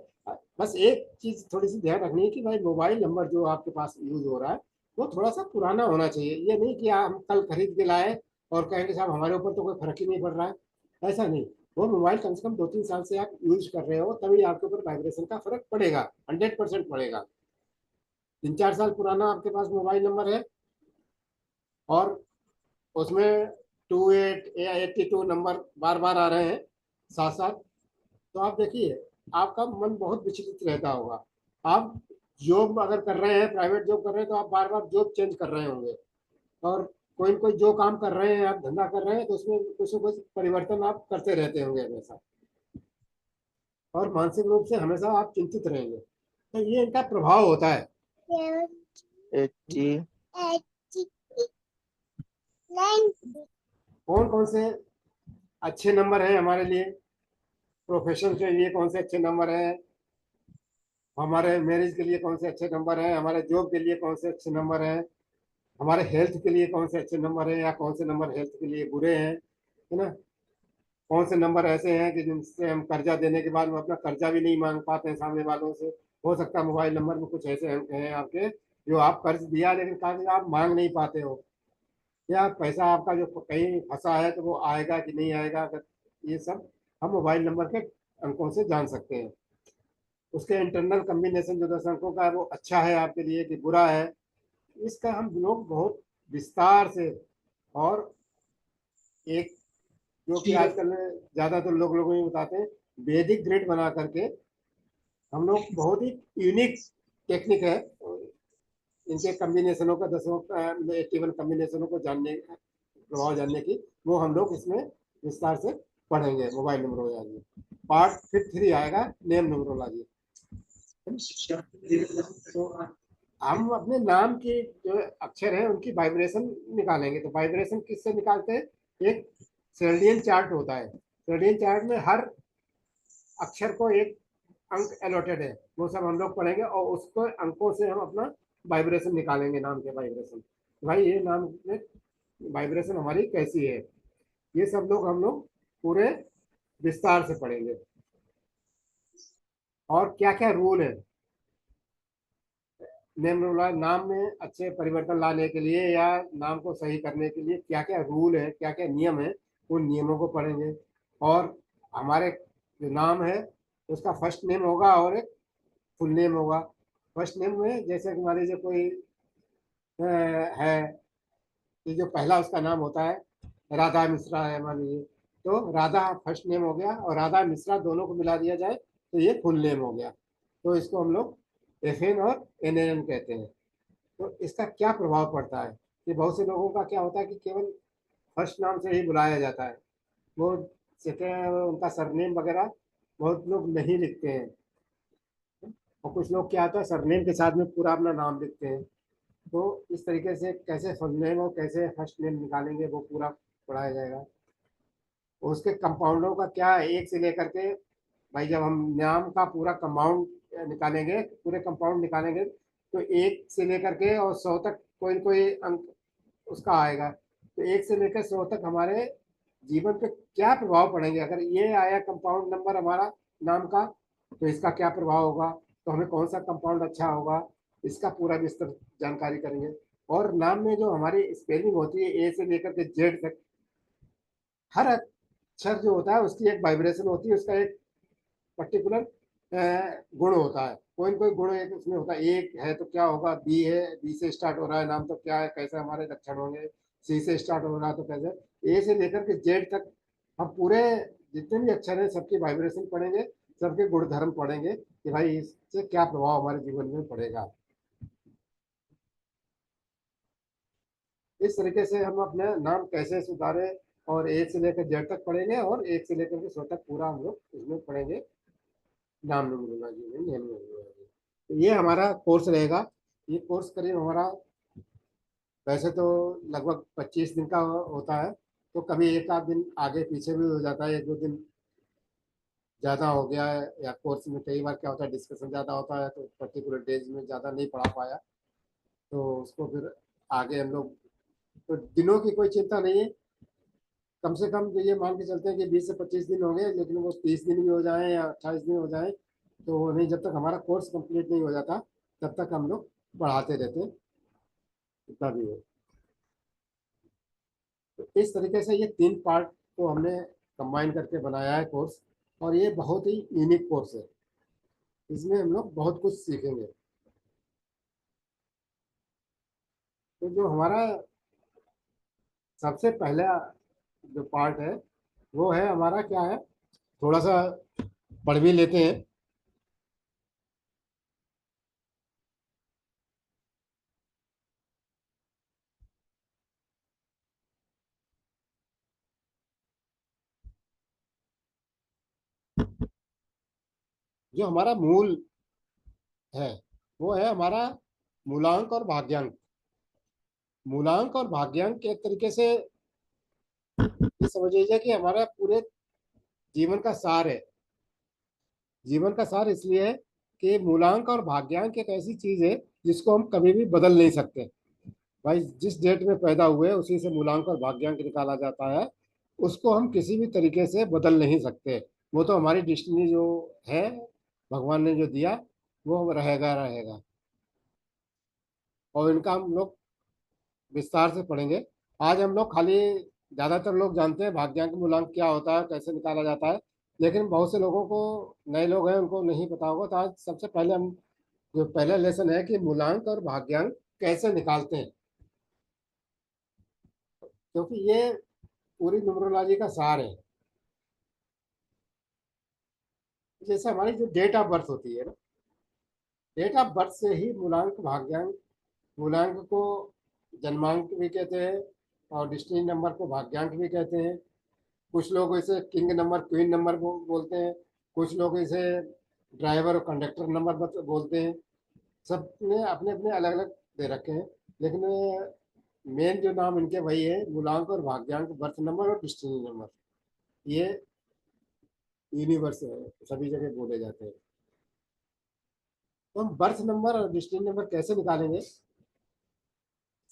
बस एक चीज थोड़ी सी ध्यान रखनी है कि भाई मोबाइल नंबर जो आपके पास यूज हो रहा है वो थोड़ा सा पुराना होना चाहिए। ये नहीं कि हम कल खरीद के लाए और कहेंगे साहब हमारे ऊपर तो कोई फर्क ही नहीं पड़ रहा है, ऐसा नहीं। वो मोबाइल कम से कम 2-3 साल से आप यूज कर रहे हो तभी आपके ऊपर वाइब्रेशन का फर्क पड़ेगा, 100% पड़ेगा। 3-4 साल पुराना आपके पास मोबाइल नंबर है और उसमें 28 या 82 नंबर बार बार आ रहे हैं साथ साथ, तो आप देखिए आपका मन बहुत विचलित रहता होगा। आप जॉब अगर कर रहे हैं, प्राइवेट जॉब कर रहे हैं, तो आप बार बार जॉब चेंज कर रहे होंगे और कोई न कोई जो काम कर रहे हैं, आप धंधा कर रहे हैं, तो उसमें कुछ न कुछ परिवर्तन आप करते रहते होंगे हमेशा और मानसिक रूप से हमेशा आप चिंतित रहेंगे। तो ये इनका प्रभाव होता है। 80 कौन कौन से अच्छे नंबर हैं हमारे लिए, प्रोफेशन के लिए कौन से अच्छे नंबर हैं, हमारे मैरिज के लिए कौन से अच्छे नंबर हैं, हमारे जॉब के लिए कौन से अच्छे नंबर हैं, हमारे हेल्थ के लिए कौन से अच्छे नंबर हैं या कौन से नंबर हेल्थ के लिए बुरे हैं, है ना। कौन से नंबर ऐसे हैं कि जिनसे हम कर्जा देने के बाद में अपना कर्जा भी नहीं मांग पाते हैं सामने वालों से। हो सकता है मोबाइल नंबर में कुछ ऐसे अंक हैं आपके जो आप कर्ज दिया लेकिन कागज आप मांग नहीं पाते हो, या पैसा आपका जो कहीं फंसा है तो वो आएगा कि नहीं आएगा, अगर ये सब हम मोबाइल नंबर के अंकों से जान सकते हैं। उसके इंटरनल कम्बिनेशन जो 10 अंकों का है वो अच्छा है आपके लिए कि बुरा है, इसका हम लोग बहुत विस्तार से और एक जो कि आजकल ज्यादातर लोगों में बताते हैं वैदिक ग्रिड बना करके हम लोग बहुत ही यूनिक टेक्निक है इनके कम्बिनेशनों का 81 कम्बिनेशनों को जानने, प्रभाव जानने की, वो हम लोग इसमें विस्तार से पढ़ेंगे। मोबाइल न्यूमरोलॉजी पार्ट 3 आएगा, नेम न्यूमरोलॉजी। तो हम अपने नाम के जो अक्षर हैं उनकी वाइब्रेशन निकालेंगे। तो वाइब्रेशन किससे निकालते हैं, एक सर्डियन चार्ट होता है, सर्डियन चार्ट में हर अक्षर को एक अंक अलॉटेड है, वो सब हम लोग पढ़ेंगे और उसको अंकों से हम अपना वाइब्रेशन निकालेंगे, नाम के वाइब्रेशन। भाई ये नाम में वाइब्रेशन हमारी कैसी है, ये सब लोग हम लोग पूरे विस्तार से पढ़ेंगे। और क्या क्या रूल है नेम रूल, नाम में अच्छे परिवर्तन लाने के लिए या नाम को सही करने के लिए क्या क्या रूल है, क्या क्या नियम है, उन नियमों को पढ़ेंगे। और हमारे जो नाम है उसका फर्स्ट नेम होगा और एक फुल नेम होगा। फर्स्ट नेम में जैसे कि मान लीजिए कोई है कि जो पहला उसका नाम होता है राधा मिश्रा है मान लीजिए, तो राधा फर्स्ट नेम हो गया और राधा मिश्रा दोनों को मिला दिया जाए तो ये फुल नेम हो गया। तो इसको हम लोग FN और NNN कहते हैं। तो इसका क्या प्रभाव पड़ता है कि बहुत से लोगों का क्या होता है कि केवल फर्स्ट नाम से ही बुलाया जाता है, वो सेकेंड उनका सरनेम वगैरह बहुत लोग नहीं लिखते हैं, और कुछ लोग क्या होता है सरनेम के साथ में पूरा अपना नाम लिखते हैं। तो इस तरीके से कैसे फुल नेम और कैसे फर्स्ट नेम निकालेंगे वो पूरा पढ़ाया जाएगा। उसके कंपाउंडों का क्या है, एक से लेकर के, भाई जब हम नाम का पूरा कंपाउंड निकालेंगे, पूरे कंपाउंड निकालेंगे तो 1 से लेकर के और 100 तक कोई न कोई अंक उसका आएगा। तो 1 से लेकर 100 तक हमारे जीवन पे क्या प्रभाव पड़ेंगे, अगर ये आया कंपाउंड नंबर हमारा नाम का तो इसका क्या प्रभाव होगा, तो हमें कौन सा कंपाउंड अच्छा होगा, इसका पूरा विस्तृत जानकारी करेंगे। और नाम में जो हमारी स्पेलिंग होती है A से लेकर के Z तक, हर अक्षर जो होता है उसकी एक वाइब्रेशन होती है, उसका एक पर्टिकुलर गुण होता है, कोई न कोई गुण एक उसमें होता है। एक है तो क्या होगा, बी है, बी से स्टार्ट हो रहा है नाम तो क्या है, कैसे हमारे लक्षण होंगे, सी से स्टार्ट हो रहा है तो कैसे, ए से लेकर के जेड तक हम पूरे जितने भी अक्षर हैं सबकी वाइब्रेशन पढ़ेंगे, सबके गुणधर्म पढ़ेंगे कि भाई इससे क्या प्रभाव हमारे जीवन में पड़ेगा। इस तरीके से हम अपने नाम कैसे सुधारे, और 1 से लेकर Z तक पढ़ेंगे और 1 से लेकर के 100 तक पूरा हम लोग इसमें पढ़ेंगे नाम न्यूमरोलॉजी में, नेम न्यूमरोलॉजी। तो ये हमारा कोर्स रहेगा। ये कोर्स करीब हमारा वैसे तो लगभग 25 दिन का होता है, तो कभी एक आध दिन आगे पीछे भी हो जाता है, 1-2 दिन ज़्यादा हो गया है, या कोर्स में कई बार क्या होता है डिस्कशन ज़्यादा होता है तो पर्टिकुलर डेज में ज़्यादा नहीं पढ़ा पाया, तो उसको फिर आगे हम लोग, तो दिनों की कोई चिंता नहीं है। कम से कम तो ये मान के चलते हैं कि 20 से 25 दिन हो गए, लेकिन वो 30 दिन भी हो जाए या 28 दिन हो जाए तो वो नहीं, जब तक हमारा कोर्स कंप्लीट नहीं हो जाता तब तक हम लोग पढ़ाते रहते हैं, जितना भी हो। तो इस तरीके से ये 3 पार्ट को हमने कंबाइन करके बनाया है कोर्स, और ये बहुत ही यूनिक कोर्स है। इसमें हम लोग बहुत कुछ सीखेंगे। तो जो हमारा सबसे पहला जो पार्ट है वो है हमारा क्या है, थोड़ा सा पढ़ भी लेते हैं। जो हमारा मूल है वो है हमारा मूलांक और भाग्यांक। मूलांक और भाग्यांक एक तरीके से ये समझ लीजिए कि हमारा पूरे जीवन का सार है। जीवन का सार इसलिए है कि मूलांक और भाग्यांक एक ऐसी चीज है जिसको हम कभी भी बदल नहीं सकते। भाई जिस डेट में पैदा हुए उसी से मूलांक और भाग्यांक निकाला जाता है, उसको हम किसी भी तरीके से बदल नहीं सकते। वो तो हमारी डिस्टिनी जो है, भगवान ने जो दिया वो रहेगा रहेगा। और इनका हम लोग विस्तार से पढ़ेंगे। आज हम लोग खाली, ज्यादातर लोग जानते हैं भाग्यांक मूलांक क्या होता है, कैसे निकाला जाता है, लेकिन बहुत से लोगों को, नए लोग हैं उनको नहीं पता होगा। तो आज सबसे पहले हम, जो पहला लेसन है कि मूलांक और भाग्यांक कैसे निकालते हैं, क्योंकि ये पूरी न्यूमरोलॉजी का सार है। जैसे हमारी जो डेट ऑफ बर्थ होती है ना, डेट ऑफ बर्थ से ही मूलांक भाग्यांक, मूलांक को जन्मांक भी कहते हैं और डिस्टिनी नंबर को भाग्यांक भी कहते हैं। कुछ लोग इसे किंग नंबर, क्वीन नंबर बोलते हैं। कुछ लोग इसे ड्राइवर और कंडक्टर नंबर बोलते हैं। सब ने अपने अपने अलग अलग दे रखे हैं, लेकिन मेन जो नाम इनके वही है, मूलांक और भाग्यांक, बर्थ नंबर और डिस्टिनी नंबर। ये यूनिवर्स है, सभी जगह बोले जाते हैं। तो हम बर्थ नंबर और डिस्टिनी नंबर कैसे निकालेंगे?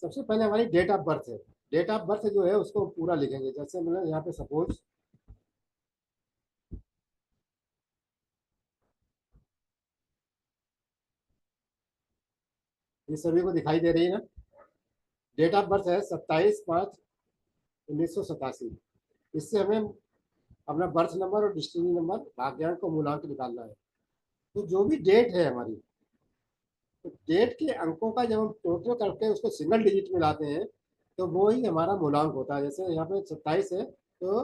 सबसे पहले हमारी डेट ऑफ बर्थ है। डेट ऑफ बर्थ जो है उसको पूरा लिखेंगे। जैसे मैंने यहाँ पे सपोज ये सभी को दिखाई दे रही है ना, डेट ऑफ बर्थ है 27/5/1987। इससे हमें अपना बर्थ नंबर और डिस्टिनी नंबर, भाग्यांक को मूलांक निकालना है। तो जो भी डेट है हमारी, तो डेट के अंकों का जब हम टोटल करके उसको सिंगल डिजिट में लाते हैं तो वो ही हमारा मूलांक होता है। जैसे यहाँ पे 27 है, तो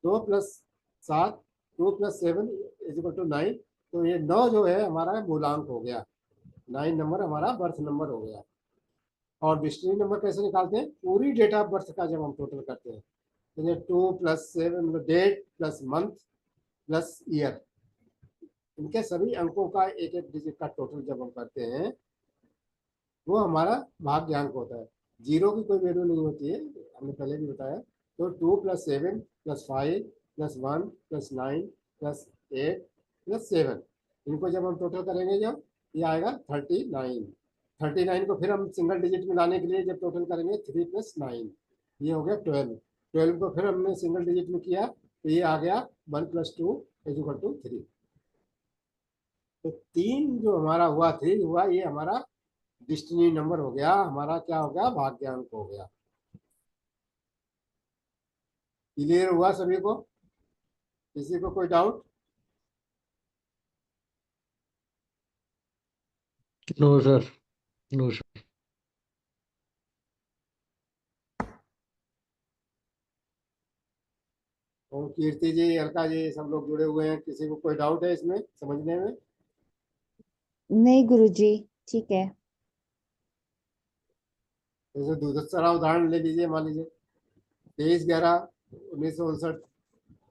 2+7, 2+7 = 9। तो ये 9 जो है हमारा मूलांक हो गया, 9 नंबर हमारा बर्थ नंबर हो गया। और डिस्टिनी नंबर कैसे निकालते हैं? पूरी डेट ऑफ बर्थ का जब हम टोटल करते हैं, तो ये 2+7 मतलब date plus month plus year, इनके सभी अंकों का एक एक डिजिट का टोटल जब हम करते हैं वो हमारा भाग्यांक होता है। जीरो की कोई वैल्यू नहीं होती है, हमने पहले भी बताया। तो 2+7+5+1+9+8+7, इनको जब हम टोटल करेंगे जब, ये आएगा 39। 39 को फिर हम सिंगल डिजिट में लाने के लिए जब टोटल करेंगे 3+9, ये हो गया 12। 12 को फिर हमने सिंगल डिजिट में किया तो ये आ गया 1+2 = 3। तो 3 जो हमारा हुआ, 3 हुआ, ये हमारा डिस्टिनी नंबर हो गया, हमारा क्या हो गया, भाग्यांक हो गया। क्लियर हुआ सभी को? किसी को कोई doubt? No sir, no sir. और कीर्ति जी, अलका जी, सब लोग जुड़े हुए हैं, किसी को कोई डाउट है इसमें समझने में? नहीं गुरुजी, ठीक है। जैसे दूसरा उदाहरण ले लीजिए, मान लीजिए 23/11/1959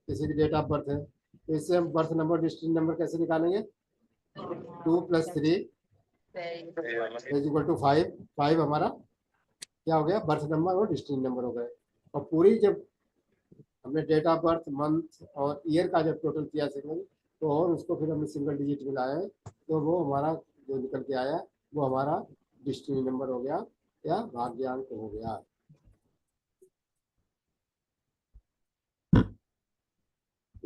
किसी की डेट ऑफ बर्थ है, तो इससे हम बर्थ नंबर डिस्ट्रिक्ट नंबर कैसे निकालेंगे? 2+3 = 5। 5 हमारा क्या हो गया, बर्थ नंबर और डिस्ट्रिक्ट नंबर हो गए। और पूरी जब हमने डेट ऑफ बर्थ, मंथ और ईयर का जब टोटल किया सिंगल, तो और उसको फिर हमने सिंगल डिजिट में लाए, तो वो हमारा जो निकल के आया वो हमारा डिस्टिनी नंबर हो गया या भाग्यांक हो गया।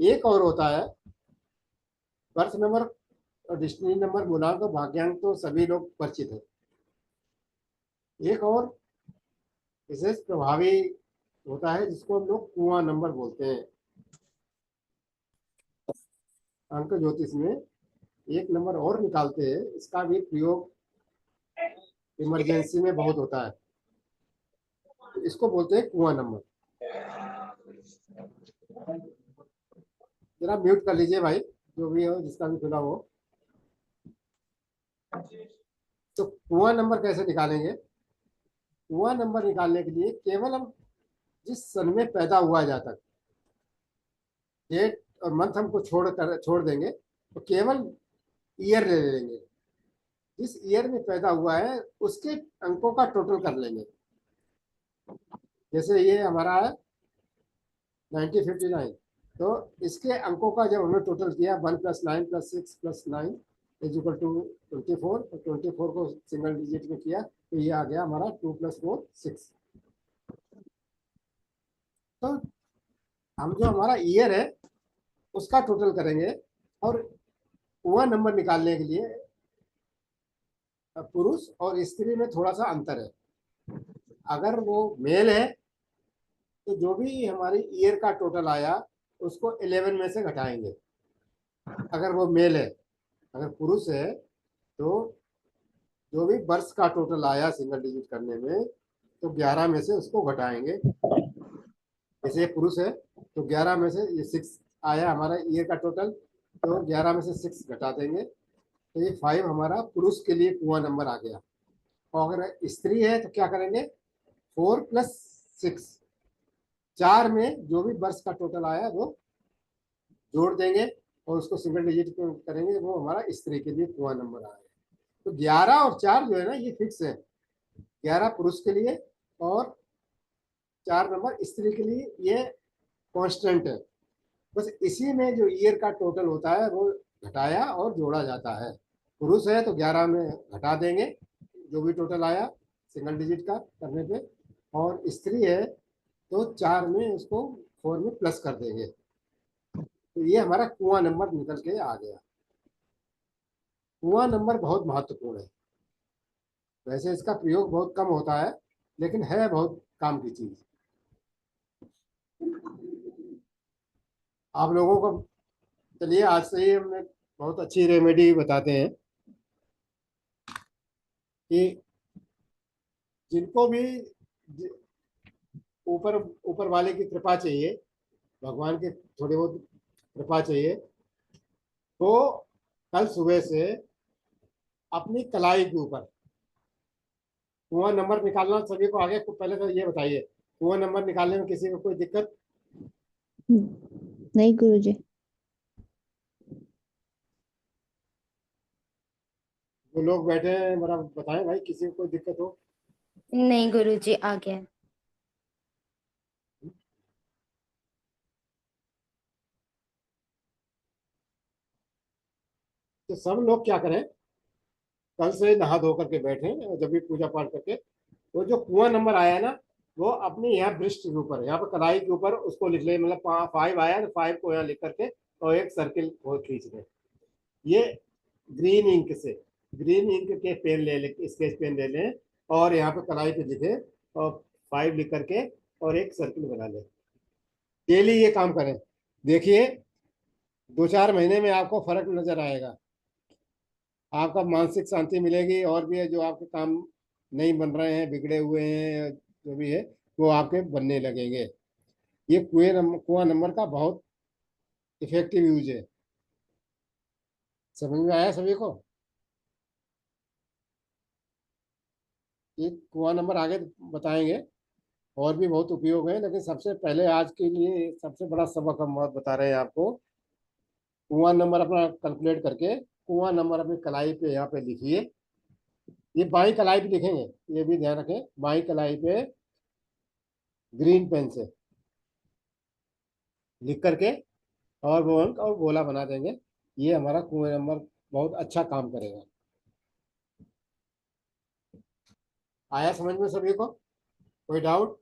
एक और होता है बर्थ नंबर और डिस्टिनी नंबर, गुणांक और भाग्यांक तो सभी लोग परिचित है। एक और विशेष प्रभावी होता है जिसको हम लोग कुआं नंबर बोलते हैं। अंक ज्योतिष में एक नंबर और निकालते हैं, इसका भी प्रयोग इमरजेंसी में बहुत होता है, तो इसको बोलते हैं कुआं नंबर। जरा म्यूट कर लीजिए भाई, जो भी हो जिसका भी खुला हो। तो कुआं नंबर कैसे निकालेंगे? कुआं नंबर निकालने के लिए केवल हम जिस सन में पैदा हुआ जातक, डेट और मंथ हमको छोड़ देंगे, तो केवल ईयर ले लेंगे। जिस ईयर में पैदा हुआ है उसके अंकों का टोटल कर लेंगे। जैसे ये हमारा है 1959, तो इसके अंकों का जब हमने टोटल किया 1 + 9 + 6 + 9 = 24, और 24 को सिंगल डिजिट में किया तो ये आ गया हमारा 2 + 4 6। तो हम जो हमारा ईयर है उसका टोटल करेंगे। और वह नंबर निकालने के लिए पुरुष और स्त्री में थोड़ा सा अंतर है। अगर वो मेल है तो जो भी हमारी ईयर का टोटल आया उसको 11 में से घटाएंगे, अगर वो मेल है। अगर पुरुष है तो जो भी वर्ष का टोटल आया सिंगल डिजिट करने में, तो 11 में से उसको घटाएंगे। जैसे ये पुरुष है तो 11 में से ये 6 आया हमारा ईयर का टोटल, तो 11 में से 6 घटा देंगे, तो ये 5 हमारा पुरुष के लिए कुआं नंबर आ गया। और अगर स्त्री है तो क्या करेंगे, 4 + 6, 4 में जो भी वर्ष का टोटल आया वो जोड़ देंगे और उसको सिंगल डिजिट करेंगे, वो हमारा स्त्री के लिए कुआं नंबर आएगा। तो 11 और 4 जो है ना ये फिक्स है, 11 पुरुष के लिए और 4 नंबर स्त्री के लिए, ये कांस्टेंट है। बस इसी में जो ईयर का टोटल होता है वो घटाया और जोड़ा जाता है। पुरुष है तो 11 में घटा देंगे जो भी टोटल आया सिंगल डिजिट का करने पे, और स्त्री है तो 4 में उसको 4 में प्लस कर देंगे। तो ये हमारा कुआं नंबर निकल के आ गया। कुआं नंबर बहुत महत्वपूर्ण है। वैसे इसका प्रयोग बहुत कम होता है लेकिन है बहुत काम की चीज। आप लोगों को चलिए आज से ही हमने बहुत अच्छी रेमेडी बताते हैं कि जिनको भी ऊपर ऊपर वाले की कृपा चाहिए, भगवान की थोड़ी बहुत कृपा चाहिए, तो कल सुबह से अपनी कलाई के ऊपर कुआं नंबर निकालना सभी को आगे। पहले तो ये बताइए, कुआं नंबर निकालने में किसी को कोई दिक्कत? नहीं गुरुजी। जो लोग बैठे हैं मेरा बताएं भाई, किसी को कोई दिक्कत हो? नहीं गुरुजी, आ गया। तो सब लोग क्या करें, कल से नहा धो करके बैठे और जब भी पूजा पाठ करके वो जो कुआं नंबर आया है ना वो अपने यहाँ ब्रिस्ट के ऊपर, यहाँ पर कलाई के ऊपर उसको लिख ले। मतलब 5 आया तो 5 को यहाँ लिख करके और एक सर्किल खींच ले। ये ग्रीन इंक से, ग्रीन इंक के पेन ले ले, स्केच पेन ले लें और यहाँ पे कलाई पे लिखे और 5 लिख करके और एक सर्किल बना ले। डेली ये काम करें, देखिए 2-4 महीने में आपको फर्क नजर आएगा। आपका मानसिक शांति मिलेगी और भी है जो आपके काम नहीं बन रहे हैं, बिगड़े हुए हैं जो भी है वो आपके बनने लगेंगे। ये कुआं नंबर का बहुत इफेक्टिव यूज है। समझ में आया सभी को? ये कुआं नंबर आगे बताएंगे, और भी बहुत उपयोग है, लेकिन सबसे पहले आज के लिए सबसे बड़ा सबक हम बता रहे हैं आपको। कुआं नंबर अपना कैलकुलेट करके कुआं नंबर अपनी कलाई पे यहाँ पे लिखिए। ये बाई कलाई पे लिखेंगे, ये भी ध्यान रखें, बाई कलाई पे ग्रीन पेन से लिख करके और वो अंक और गोला बना देंगे। ये हमारा कुएं नंबर बहुत अच्छा काम करेगा। आया समझ में सभी को? कोई डाउट?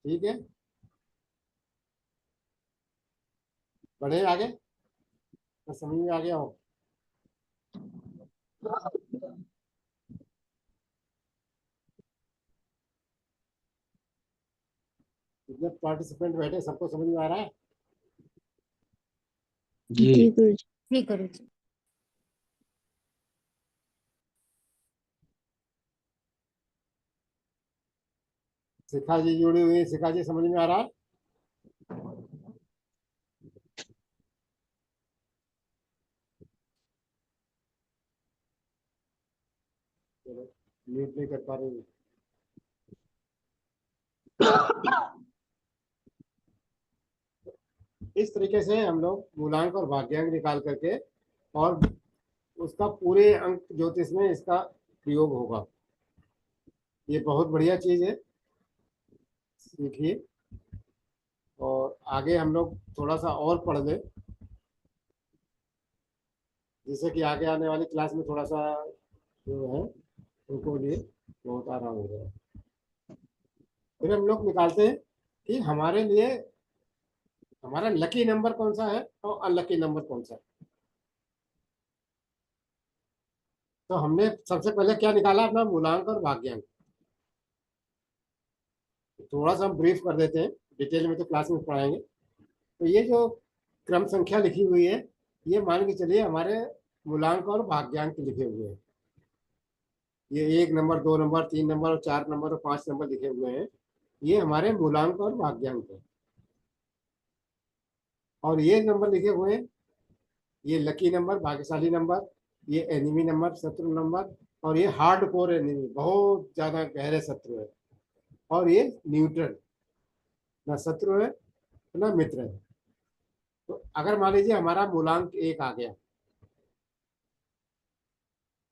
ठीक है, बढ़े आगे, तो समझ में आ गया हो। जितने पार्टिसिपेंट बैठे सबको समझ में आ रहा है। जी जी गुरुजी। जी गुरुजी। शिखा जी जुड़ी हुई है, शिखा जी समझ में आ रहा है। चलो, म्यूट नहीं कर पा रही हूँ। इस तरीके से हम लोग मूलांक और भाग्यांक निकाल करके और उसका पूरे अंक ज्योतिष में इसका प्रयोग होगा। ये बहुत बढ़िया चीज है, सीखिए। और आगे हम लोग थोड़ा सा और पढ़ लें, जिससे कि आगे आने वाली क्लास में थोड़ा सा जो है उनको लिए बहुत आराम हो जाए। फिर हम लोग निकालते हैं कि हमारे लिए हमारा लकी नंबर कौन सा है और अनलकी नंबर कौन सा है। तो हमने सबसे पहले क्या निकाला, अपना मूलांक और भाग्यांक। थोड़ा सा हम ब्रीफ कर देते हैं, डिटेल में तो क्लास में पढ़ाएंगे। तो ये जो क्रम संख्या लिखी हुई है, ये मान के चलिए हमारे मूलांक और भाग्यांक लिखे हुए हैं। ये 1 नंबर, 2 नंबर, 3 नंबर और 4 नंबर और 5 नंबर लिखे हुए हैं। ये हमारे मूलांक और भाग्यांक है। और ये नंबर लिखे हुए हैं, ये लकी नंबर, भाग्यशाली नंबर, ये एनिमी नंबर, शत्रु नंबर, और ये हार्ड कोर एनिमी, बहुत ज्यादा गहरे शत्रु है। और ये न्यूट्रल, ना शत्रु है ना मित्र है। तो अगर मान लीजिए हमारा मूलांक 1 आ गया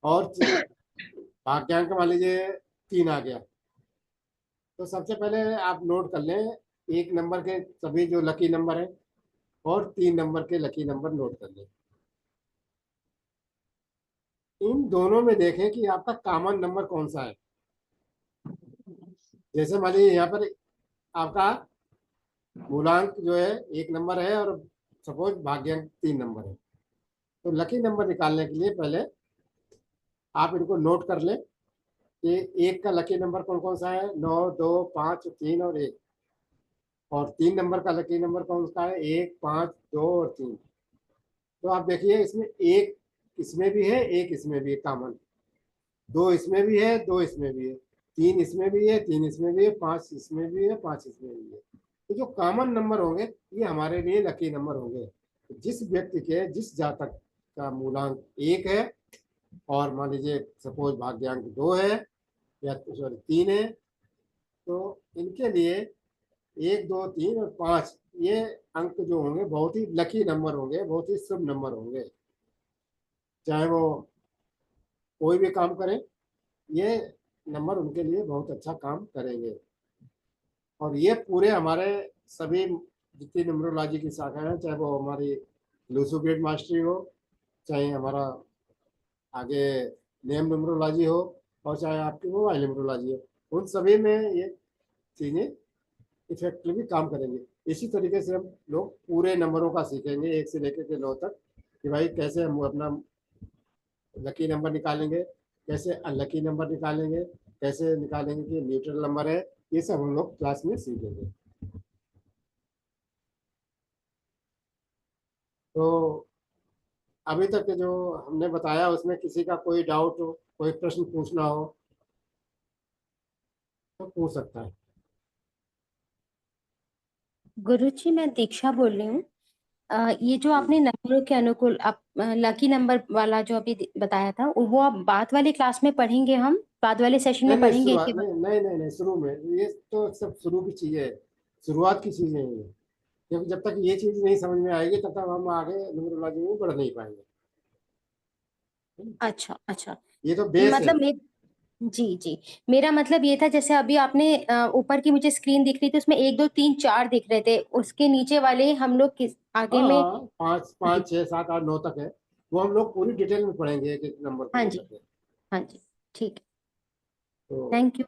और भाग्यांक मान लीजिए 3 आ गया, तो सबसे पहले आप नोट कर लें 1 नंबर के सभी जो लकी नंबर है और 3 नंबर के लकी नंबर नोट कर लें। इन दोनों में देखें कि आपका कॉमन नंबर कौन सा है। जैसे मान लीजिए यहाँ पर आपका मूलांक जो है 1 नंबर है और सपोज भाग्यांक 3 नंबर है। तो लकी नंबर निकालने के लिए पहले आप इनको नोट कर लें कि 1 का लकी नंबर कौन कौन सा है, 9, 2, 5, 3 और 1। और 3 नंबर का लकी नंबर कौन सा है, 1, 5, 2 और 3। तो आप देखिए इसमें एक इसमें भी है, एक इसमें भी है कॉमन, 2 इसमें भी है, 2 इसमें भी है, 3 इसमें भी है, 3 इसमें भी है, 5 इसमें भी है, 5 इसमें भी है। तो जो कॉमन नंबर होंगे ये हमारे लिए लकी नंबर होंगे। तो जिस व्यक्ति के, जिस जातक का मूलांक 1 है और मान लीजिए सपोज भाग्यांक 2 है या सॉरी 3 है, तो इनके लिए 1, 2, 3 और 5 ये अंक जो होंगे बहुत ही लकी नंबर होंगे, बहुत ही शुभ नंबर होंगे। चाहे वो कोई भी काम करें, ये नंबर उनके लिए बहुत अच्छा काम करेंगे। और ये पूरे हमारे सभी जितनी न्यूमरोलॉजी की शाखाएं हैं, चाहे वो हमारी लूसो ग्रेड मास्टरी हो, चाहे हमारा आगे नेम न्यूमरोलॉजी हो, और चाहे आपकी मोबाइल न्यूमरोलॉजी हो, उन सभी में ये चीज़ें इफेक्टिवली काम करेंगे। इसी तरीके से हम लोग पूरे नंबरों का सीखेंगे 1 से लेकर के 9 तक, कि भाई कैसे हम अपना लकी नंबर निकालेंगे, कैसे अनलकी नंबर निकालेंगे, कैसे निकालेंगे कि न्यूट्रल नंबर है। ये सब हम लोग क्लास में सीखेंगे। तो अभी तक जो हमने बताया उसमें किसी का कोई डाउट हो, कोई प्रश्न पूछना हो तो पूछ सकता है। गुरुजी मैं दीक्षा बोल रही हूँ। ये जो आपने नंबरों के अनुकूल आप लकी नंबर वाला जो अभी बताया था वो आप बाद वाली क्लास में पढ़ेंगे, हम बाद वाले सेशन नहीं में नहीं, पढ़ेंगे शुरुआत इनके नहीं बारे नहीं नहीं नहीं, शुरू में ये तो सब शुरू की चीजें है, शुरुआत की चीजें हैं ये। क्योंकि जब तक ये चीज नहीं समझ में आएगी तब तक हम आगे न्यूमरोलॉजी में बढ़ नहीं पाएंगे। में। अच्छा अच्छा। ये तो बेस है। मतलब जी जी, मेरा मतलब ये था जैसे अभी आपने ऊपर की मुझे स्क्रीन दिख रही थी उसमें 1 2 3 4 दिख रहे थे, उसके नीचे वाले हम लोग किस आगे हाँ में। हाँ, 5 5 6 7 8 9 तक है, वो हम लोग पूरी डिटेल में पढ़ेंगे एक एक नंबर को हाँ लेकर जी के। हाँ जी, ठीक है। तो थैंक यू।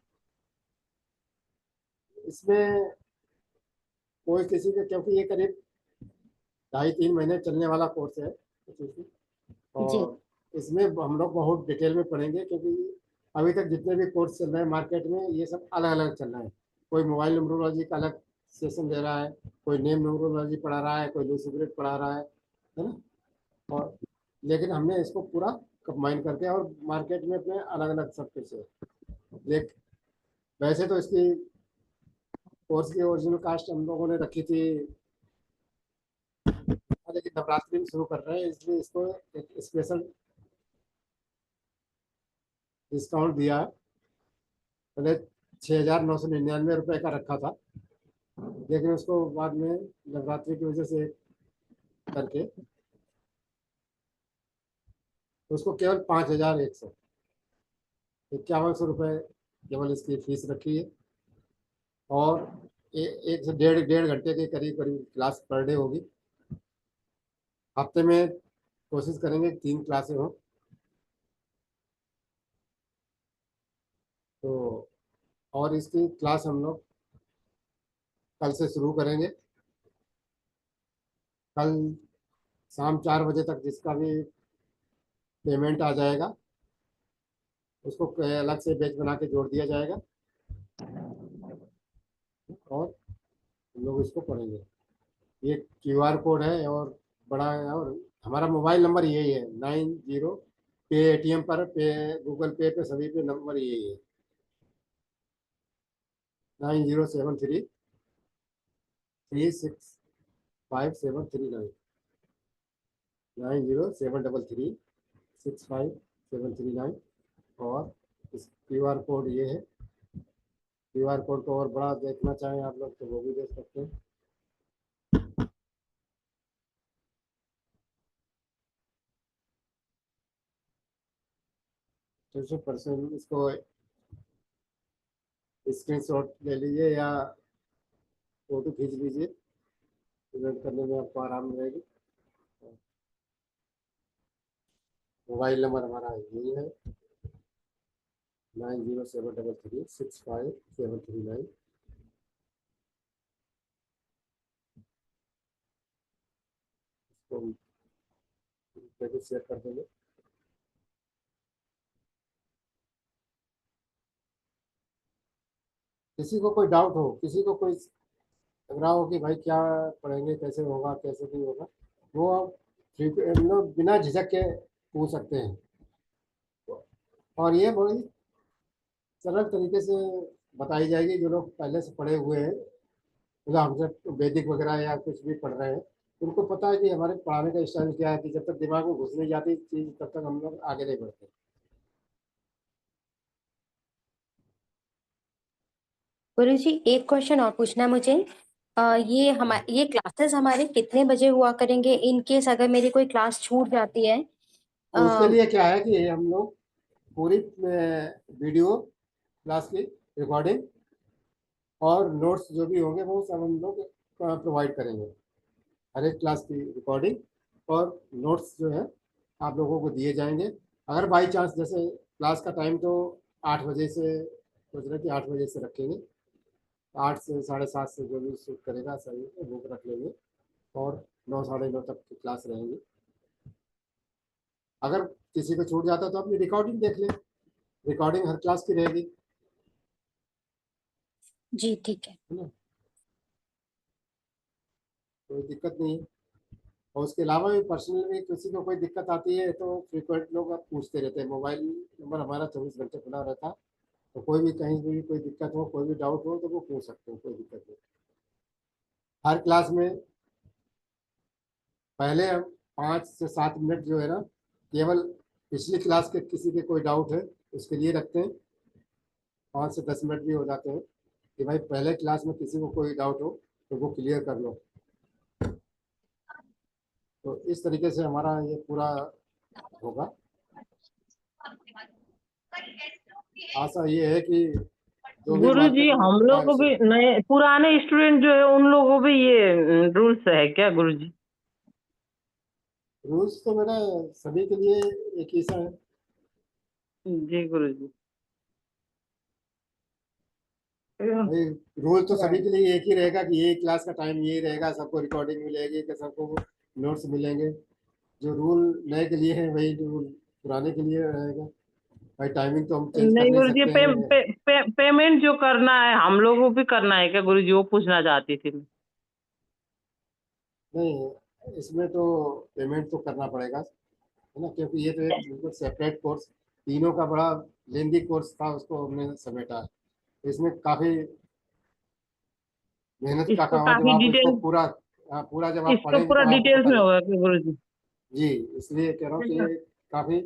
इसमें कोई किसी के, क्योंकि ये करीब 2.5-3 महीने चलने वाला कोर्स है जी और इसमें हम लोग बहुत डिटेल में पढ़ेंगे, क्योंकि अभी तक जितने भी कोर्स चल रहे हैं मार्केट में ये सब अलग अलग चल रहा है। कोई मोबाइल न्यूमरोलॉजी का अलग सेशन दे रहा है, कोई नेम न्यूमरोलॉजी पढ़ा रहा है, कोई लूसिफरेट पढ़ा रहा है ना। और लेकिन हमने इसको पूरा कंबाइन करके और मार्केट में अपने अलग अलग सब कुछ है। लेकिन वैसे तो इसकी कोर्स की ओरिजिनल कास्ट हम लोगों ने रखी थी, लेकिन नवरात्रि में शुरू कर रहे हैं इसलिए इसको एक स्पेशल डिस्काउंट दिया है। पहले 6,999 रुपये का रखा था, लेकिन उसको बाद में नवरात्रि की वजह से करके उसको केवल 5,151 रुपये केवल इसकी फीस रखी है। और 1 से 1.5 घंटे के करीब करीब क्लास पर डे होगी। हफ्ते में कोशिश करेंगे 3 क्लासें हों। तो और इसकी क्लास हम लोग कल से शुरू करेंगे। कल शाम 4 बजे तक जिसका भी पेमेंट आ जाएगा उसको अलग से बैच बना के जोड़ दिया जाएगा और हम लोग इसको पढ़ेंगे। ये QR कोड है और बड़ा है, और हमारा मोबाइल नंबर यही है 90 पे ATM पर, पे गूगल पे सभी पे नंबर यही है 9073365739 9073365739। और इस QR कोड ये है। QR कोड को और बड़ा देखना चाहें आप लोग तो वो भी देख सकते हैं। तो परसेंट इसको स्क्रीनशॉट ले लीजिए या फोटो खींच लीजिए, पेमेंट करने में आपको आराम रहेगी। मोबाइल नंबर हमारा यही है 9073365739। इसको शेयर कर देंगे। किसी को कोई डाउट हो, किसी को कोई लग रहा हो कि भाई क्या पढ़ेंगे, कैसे होगा कैसे नहीं होगा, वो आप मतलब बिना झिझक के पूछ सकते हैं। और ये बड़ी सरल तरीके से बताई जाएगी। जो लोग पहले से पढ़े हुए हैं, मतलब हमसे वैदिक वगैरह या कुछ भी पढ़ रहे हैं, उनको पता है कि हमारे पढ़ाने का स्टाइल क्या है, कि जब तक दिमाग में घुस नहीं जाती चीज़ तब तक हम लोग आगे नहीं बढ़ते। गुरुजी, एक क्वेश्चन और पूछना है मुझे। ये क्लासेस हमारे कितने बजे हुआ करेंगे, इन केस अगर मेरी कोई क्लास छूट जाती है? तो उसके अ, लिए क्या है कि हम लोग पूरी वीडियो क्लास की रिकॉर्डिंग और नोट्स जो भी होंगे वो सब हम लोग प्रोवाइड करेंगे। हर एक क्लास की रिकॉर्डिंग और नोट्स जो है आप लोगों को दिए जाएंगे। अगर बाई चांस जैसे क्लास का टाइम तो 8 बजे से सोच रहे कि 8 बजे से रखेंगे, 8 से 7:30 से जो भी शूट करेगा सही बुक रख लेंगे और 9 साढ़े 9 तक की क्लास रहेगी। अगर किसी को छूट जाता तो अपनी रिकॉर्डिंग देख ले, रिकॉर्डिंग हर क्लास की रहेगी, जी ठीक है। है ना, कोई दिक्कत नहीं है। और उसके अलावा भी पर्सनल में किसी को कोई दिक्कत आती है तो फ्रिक्वेंट लोग अब पूछते रहते हैं। मोबाइल नंबर हमारा 24 घंटे खुला रहता है, तो कोई भी कहीं भी कोई दिक्कत हो, कोई भी डाउट हो तो वो पूछ सकते हो, कोई दिक्कत नहीं। हर क्लास में पहले 5 से 7 मिनट जो है ना, केवल पिछली क्लास के किसी के कोई डाउट है उसके लिए रखते हैं। 5 से 10 मिनट भी हो जाते हैं कि भाई पहले क्लास में किसी को कोई डाउट हो तो वो क्लियर कर लो। तो इस तरीके से हमारा ये पूरा होगा। आशा ये है कि जो भी गुरु जी मार्केट में हम लोग को भी नए पुराने स्टूडेंट जो है उन लोगों को भी ये रूल्स है क्या गुरु जी? रूल्स तो मेरा सभी के लिए एक ही सा है। जी गुरु जी। भाई रूल तो सभी के लिए एक ही रहेगा कि ये क्लास का टाइम ये रहेगा, सबको रिकॉर्डिंग मिलेगी, कि सबको नोट्स मिलेंगे। जो रूल नए के लिए है वही रूल पुराने के लिए रहेगा। भाई टाइमिंग तो हम चेंज कर नहीं नहीं गुरुजी, सकते पे, हैं। पे, पे, पेमेंट जो करना है हम लोगों को भी करना है क्या गुरुजी? वो पूछना चाहती थी मैं। नहीं, इसमें तो पेमेंट तो करना पड़ेगा, है ना, क्योंकि ये तो एक बिल्कुल सेपरेट कोर्स, तीनों का बड़ा लेंदी कोर्स था, उसको हमने समेटा है। तो इसमें काफी मेहनत का इसको काम है, जब काफी आप इसको डिटेल, पूरा, हाँ, पूरा जब आप इसको पढ़ेंगे पूरा तो आपको डिटेल्स पता में लगे। होगा क्या गुरुजी? जी, इसलिए कह रहा हूँ कि ये काफी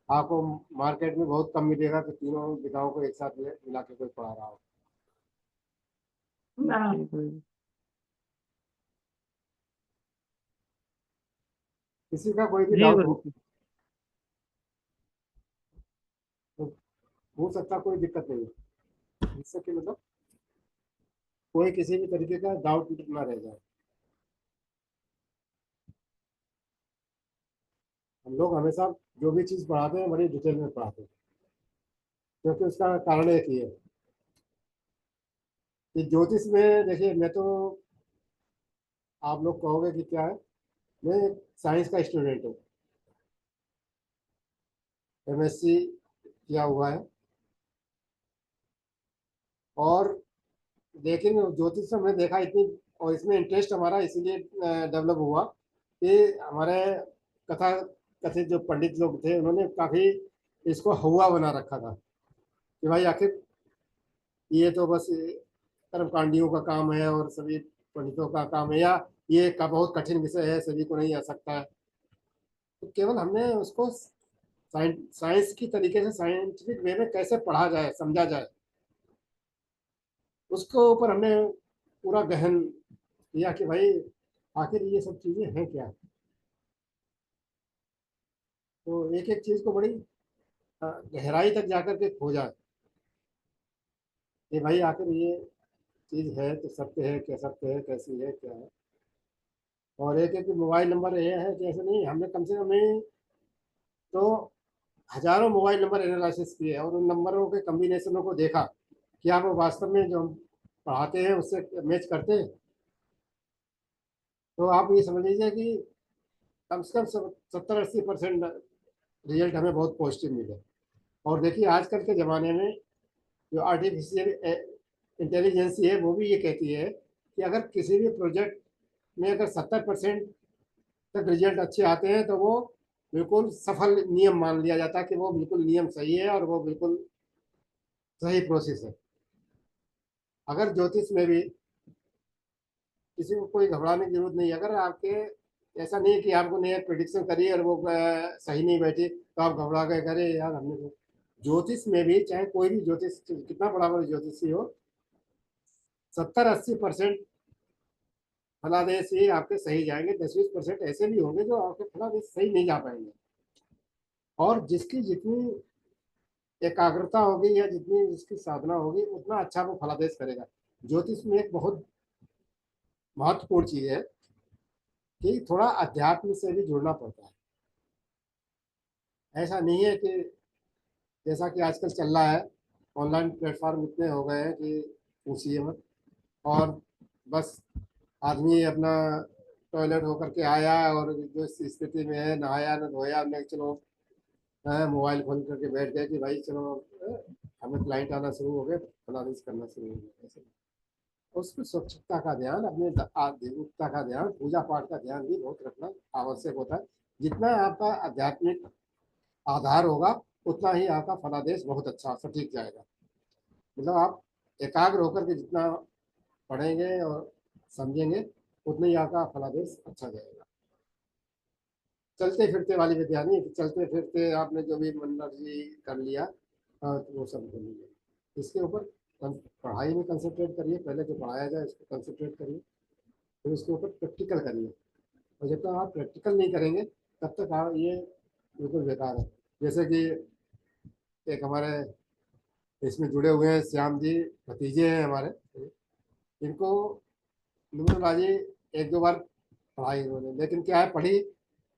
आपको मार्केट में बहुत कम मिलेगा कि तीनों विधाओं को एक साथ मिला के कोई पढ़ा रहा हो। जी गुरुजी। किसी का कोई भी जी डाउट हो गुरुजी। तो पूछ सकता, कोई दिक्कत नहीं है इससे, कि मतलब कोई किसी भी तरीके का डाउट ना रह जाए। हम लोग हमेशा जो भी चीज़ पढ़ाते हैं बड़ी डिटेल में पढ़ाते हैं, क्योंकि उसका कारण एक ही है कि ज्योतिष में, देखिए मैं तो, आप लोग कहोगे कि क्या है, मैं साइंस का स्टूडेंट हूँ, एमएससी किया हुआ है, और लेकिन ज्योतिष में हमने देखा इतनी, और इसमें इंटरेस्ट हमारा इसीलिए डेवलप हुआ कि हमारे कथा कथित जो पंडित लोग थे उन्होंने काफी इसको हवा बना रखा था कि भाई आखिर ये तो बस कर्मकांडियों का काम है और सभी पंडितों का काम है, या ये का बहुत कठिन विषय है, सभी को नहीं आ सकता है। तो केवल हमने उसको साइंस की तरीके से, साइंटिफिक वे में कैसे पढ़ा जाए, समझा जाए, उसके ऊपर हमने पूरा गहन किया कि भाई आखिर ये सब चीजें हैं क्या। तो एक एक चीज को बड़ी गहराई तक जाकर के खोजा कि भाई आखिर ये चीज है तो सत्य है, क्या सत्य है, कैसी है, क्या है। और एक एक मोबाइल नंबर ये है कि ऐसे नहीं, हमने कम से कम नहीं तो हजारों मोबाइल नंबर एनालिसिस किए और उन नंबरों के कम्बिनेशनों को देखा कि आप वो वास्तव में जो हम पढ़ाते हैं उससे मैच करते हैं। तो आप ये समझ लीजिए कि कम से कम 70-80% रिजल्ट हमें बहुत पॉजिटिव मिले। और देखिए आजकल के ज़माने में जो आर्टिफिशियल इंटेलिजेंस है वो भी ये कहती है कि अगर किसी भी प्रोजेक्ट में अगर 70% तक रिजल्ट अच्छे आते हैं तो वो बिल्कुल सफल नियम मान लिया जाता है, कि वो बिल्कुल नियम सही है और वो बिल्कुल सही प्रोसेस है। अगर ज्योतिष में भी किसी को कोई घबराने की जरूरत नहीं है। अगर आपके, ऐसा नहीं है कि आपको नहीं प्रिडिक्शन करी और वो सही नहीं बैठी तो आप घबरा गए, करे यार हमने तो, ज्योतिष में भी चाहे कोई भी ज्योतिष कितना बड़ा बड़ा ज्योतिषी हो, 70-80% फलादेश ही आपके सही जाएंगे, 10-20% ऐसे भी होंगे जो आपके फलादेश सही नहीं जा पाएंगे। और जिसकी जितनी एकाग्रता होगी या जितनी जिसकी साधना होगी उतना अच्छा वो फलादेश करेगा। ज्योतिष में एक बहुत महत्वपूर्ण चीज है कि थोड़ा अध्यात्म से भी जुड़ना पड़ता है। ऐसा नहीं है कि जैसा कि आजकल चल रहा है, ऑनलाइन प्लेटफॉर्म इतने हो गए हैं कि पूछिए मत, और बस आदमी अपना टॉयलेट होकर के आया और जो इस स्थिति में है, नहाया न धोया, हमने चलो मोबाइल खोल करके बैठ गए कि भाई चलो हमें क्लाइंट आना शुरू हो गए, फलानिस करना शुरू हो गया। ऐसे उसमें स्वच्छता का ध्यान, अपने आध्यात्मिकता का ध्यान, पूजा पाठ का ध्यान भी बहुत रखना आवश्यक होता है। जितना आपका आध्यात्मिक आधार होगा उतना ही आपका फलादेश बहुत अच्छा सटीक जाएगा। मतलब आप एकाग्र होकर के जितना पढ़ेंगे और समझेंगे उतना ही आपका फलादेश अच्छा जाएगा। चलते फिरते वाली विद्या नहीं कि चलते फिरते आपने जो भी मर्जी कर लिया तो वो सब कर लिया। इसके ऊपर पढ़ाई में कंसंट्रेट करिए, पहले जो पढ़ाया जाए उसको कंसंट्रेट करिए, फिर उसके ऊपर प्रैक्टिकल करिए। और जब तक आप प्रैक्टिकल नहीं करेंगे तब तक आप ये बिल्कुल बेकार है। जैसे कि एक हमारे इसमें जुड़े हुए हैं श्याम जी, भतीजे हैं हमारे, इनको न्यूमरोलॉजी एक दो बार पढ़ाई इन्होंने, लेकिन क्या है पढ़ी,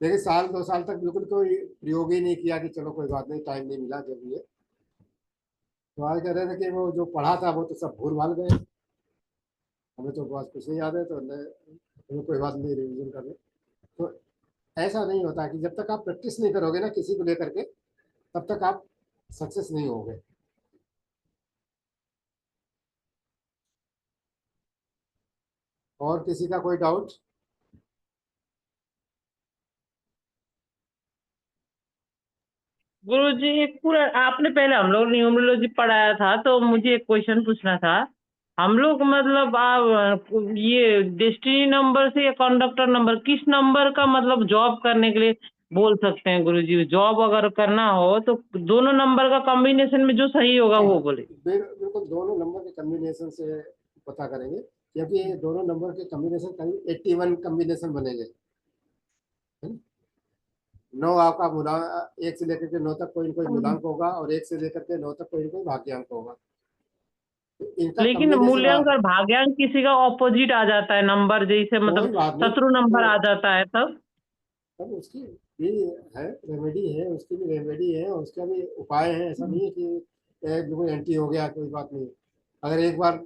लेकिन 1-2 साल तक बिल्कुल कोई प्रयोग ही नहीं किया कि चलो कोई बात नहीं, टाइम नहीं मिला, जब ये तो आज कह रहे थे कि वो जो पढ़ा था वो तो सब भूल भाल गए, हमें तो बहुत कुछ नहीं याद है, तो हमें कोई बात नहीं, रिवीजन कर ले। तो ऐसा नहीं होता कि जब तक आप प्रैक्टिस नहीं करोगे ना किसी को लेकर के, तब तक आप सक्सेस नहीं होगे। और किसी का कोई डाउट? गुरुजी एक पूरा आपने पहले हम लोग न्यूमरोलॉजी पढ़ाया था, तो मुझे एक क्वेश्चन पूछना था। हम लोग मतलब आप ये डेस्टिनी नंबर से या कंडक्टर नंबर, किस नंबर का मतलब जॉब करने के लिए बोल सकते हैं गुरुजी? जॉब अगर करना हो तो दोनों नंबर का कॉम्बिनेशन में जो सही होगा वो बोले। बिल्कुल दोनों नंबर के कम्बिनेशन से पता करेंगे, क्योंकि ये दोनों नंबर के कम्बिनेशन करीब 81 कम्बिनेशन बनेंगे, है ना? 9 आपका मूला, 1 से लेकर के 9 तक कोई न कोई मूलांक होगा, और 1 से लेकर के 9 तक कोई न कोई भाग्यांक होगा। तो इनका लेकिन कम्बिनेशन मूल्यांक आप, और भाग्यांक किसी का ऑपोजिट आ जाता है नंबर, जैसे कोई मतलब बात नहीं, शत्रु नंबर तो आ जाता है तब। तब उसकी भी है रेमेडी है, उसकी भी रेमेडी है, और उसका भी उपाय है। ऐसा नहीं है कि बिल्कुल एंटी हो गया, कोई बात नहीं। अगर एक बार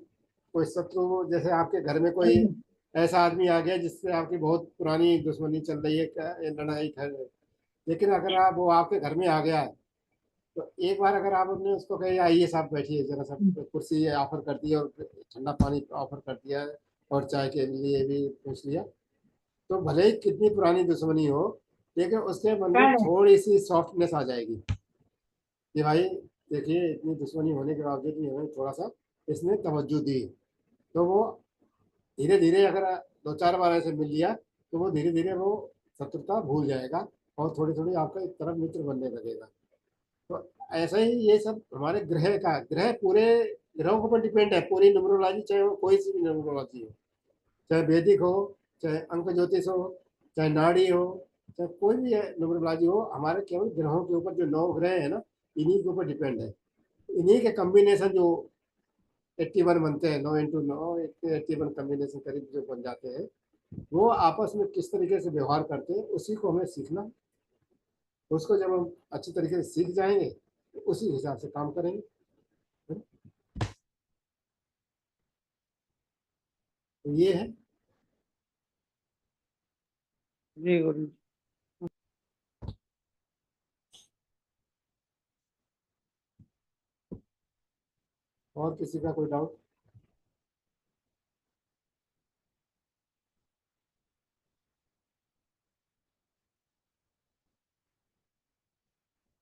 कोई शत्रु, जैसे आपके घर में कोई ऐसा आदमी आ गया जिससे आपकी बहुत पुरानी दुश्मनी चल रही है, लड़ाई है, लेकिन अगर आप वो आपके घर में आ गया है, तो एक बार अगर आपने उसको कहे आइए साहब बैठिए जरा सा, कुर्सी ऑफर कर दी और ठंडा पानी ऑफर कर दिया और चाय के लिए भी पूछ लिया, तो भले ही कितनी पुरानी दुश्मनी हो, लेकिन उसके मन में थोड़ी सी सॉफ्टनेस आ जाएगी कि भाई देखिए, इतनी दुश्मनी होने के बावजूद भी हमें थोड़ा सा इसने तवज्जो दी। तो वो धीरे धीरे अगर 2-4 बार ऐसे मिल लिया, तो वो धीरे धीरे वो शत्रुता भूल जाएगा, और थोड़ी थोड़ी आपका एक तरफ मित्र बनने लगेगा। तो ऐसा ही ये सब हमारे ग्रह पूरे ग्रहों के ऊपर डिपेंड है, पूरी न्यूमरोलॉजी, चाहे वो कोई सी भी न्यूमरोलॉजी हो, चाहे वैदिक हो, चाहे अंक ज्योतिष हो, चाहे नाड़ी हो, चाहे कोई भी न्यूमरोलॉजी हो, हमारे केवल ग्रहों के ऊपर जो 9 ग्रह है ना, इन्हीं के ऊपर डिपेंड है। इन्हीं के कम्बिनेशन जो 81 बनते हैं, 9 × 9 81 कम्बिनेशन करीब जो बन जाते हैं, वो आपस में किस तरीके से व्यवहार करते हैं उसी को हमें सीखना। उसको जब हम अच्छी तरीके से सीख जाएंगे, तो उसी हिसाब से काम करेंगे। तो ये है। जी गुरु। और किसी का कोई डाउट?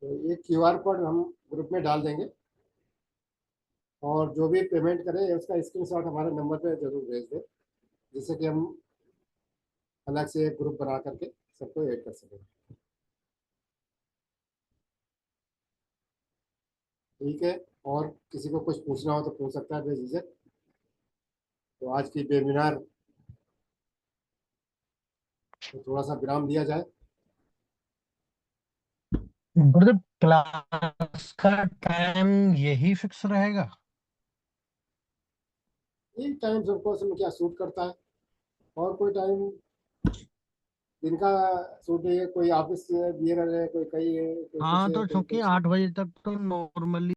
तो ये QR कोड हम ग्रुप में डाल देंगे, और जो भी पेमेंट करें उसका स्क्रीनशॉट हमारे नंबर पे जरूर भेज दें, जिससे कि हम अलग से एक ग्रुप बना करके सबको ऐड कर सकें। ठीक है, और किसी को कुछ पूछना हो तो पूछ सकता है बेझिझक। तो आज की वेबिनार तो थोड़ा सा विराम दिया जाए। गुरुदेव क्लास का टाइम यही फिक्स रहेगा? ये टाइम सबको समय क्या सूट करता है, और कोई टाइम जिनका सूट है, कोई ऑफिस दिए रहे, कोई कहीं है, कोई कुछ हाँ, है, तो कोई चूंकि कुछ है। 8 बजे तक तो नॉर्मली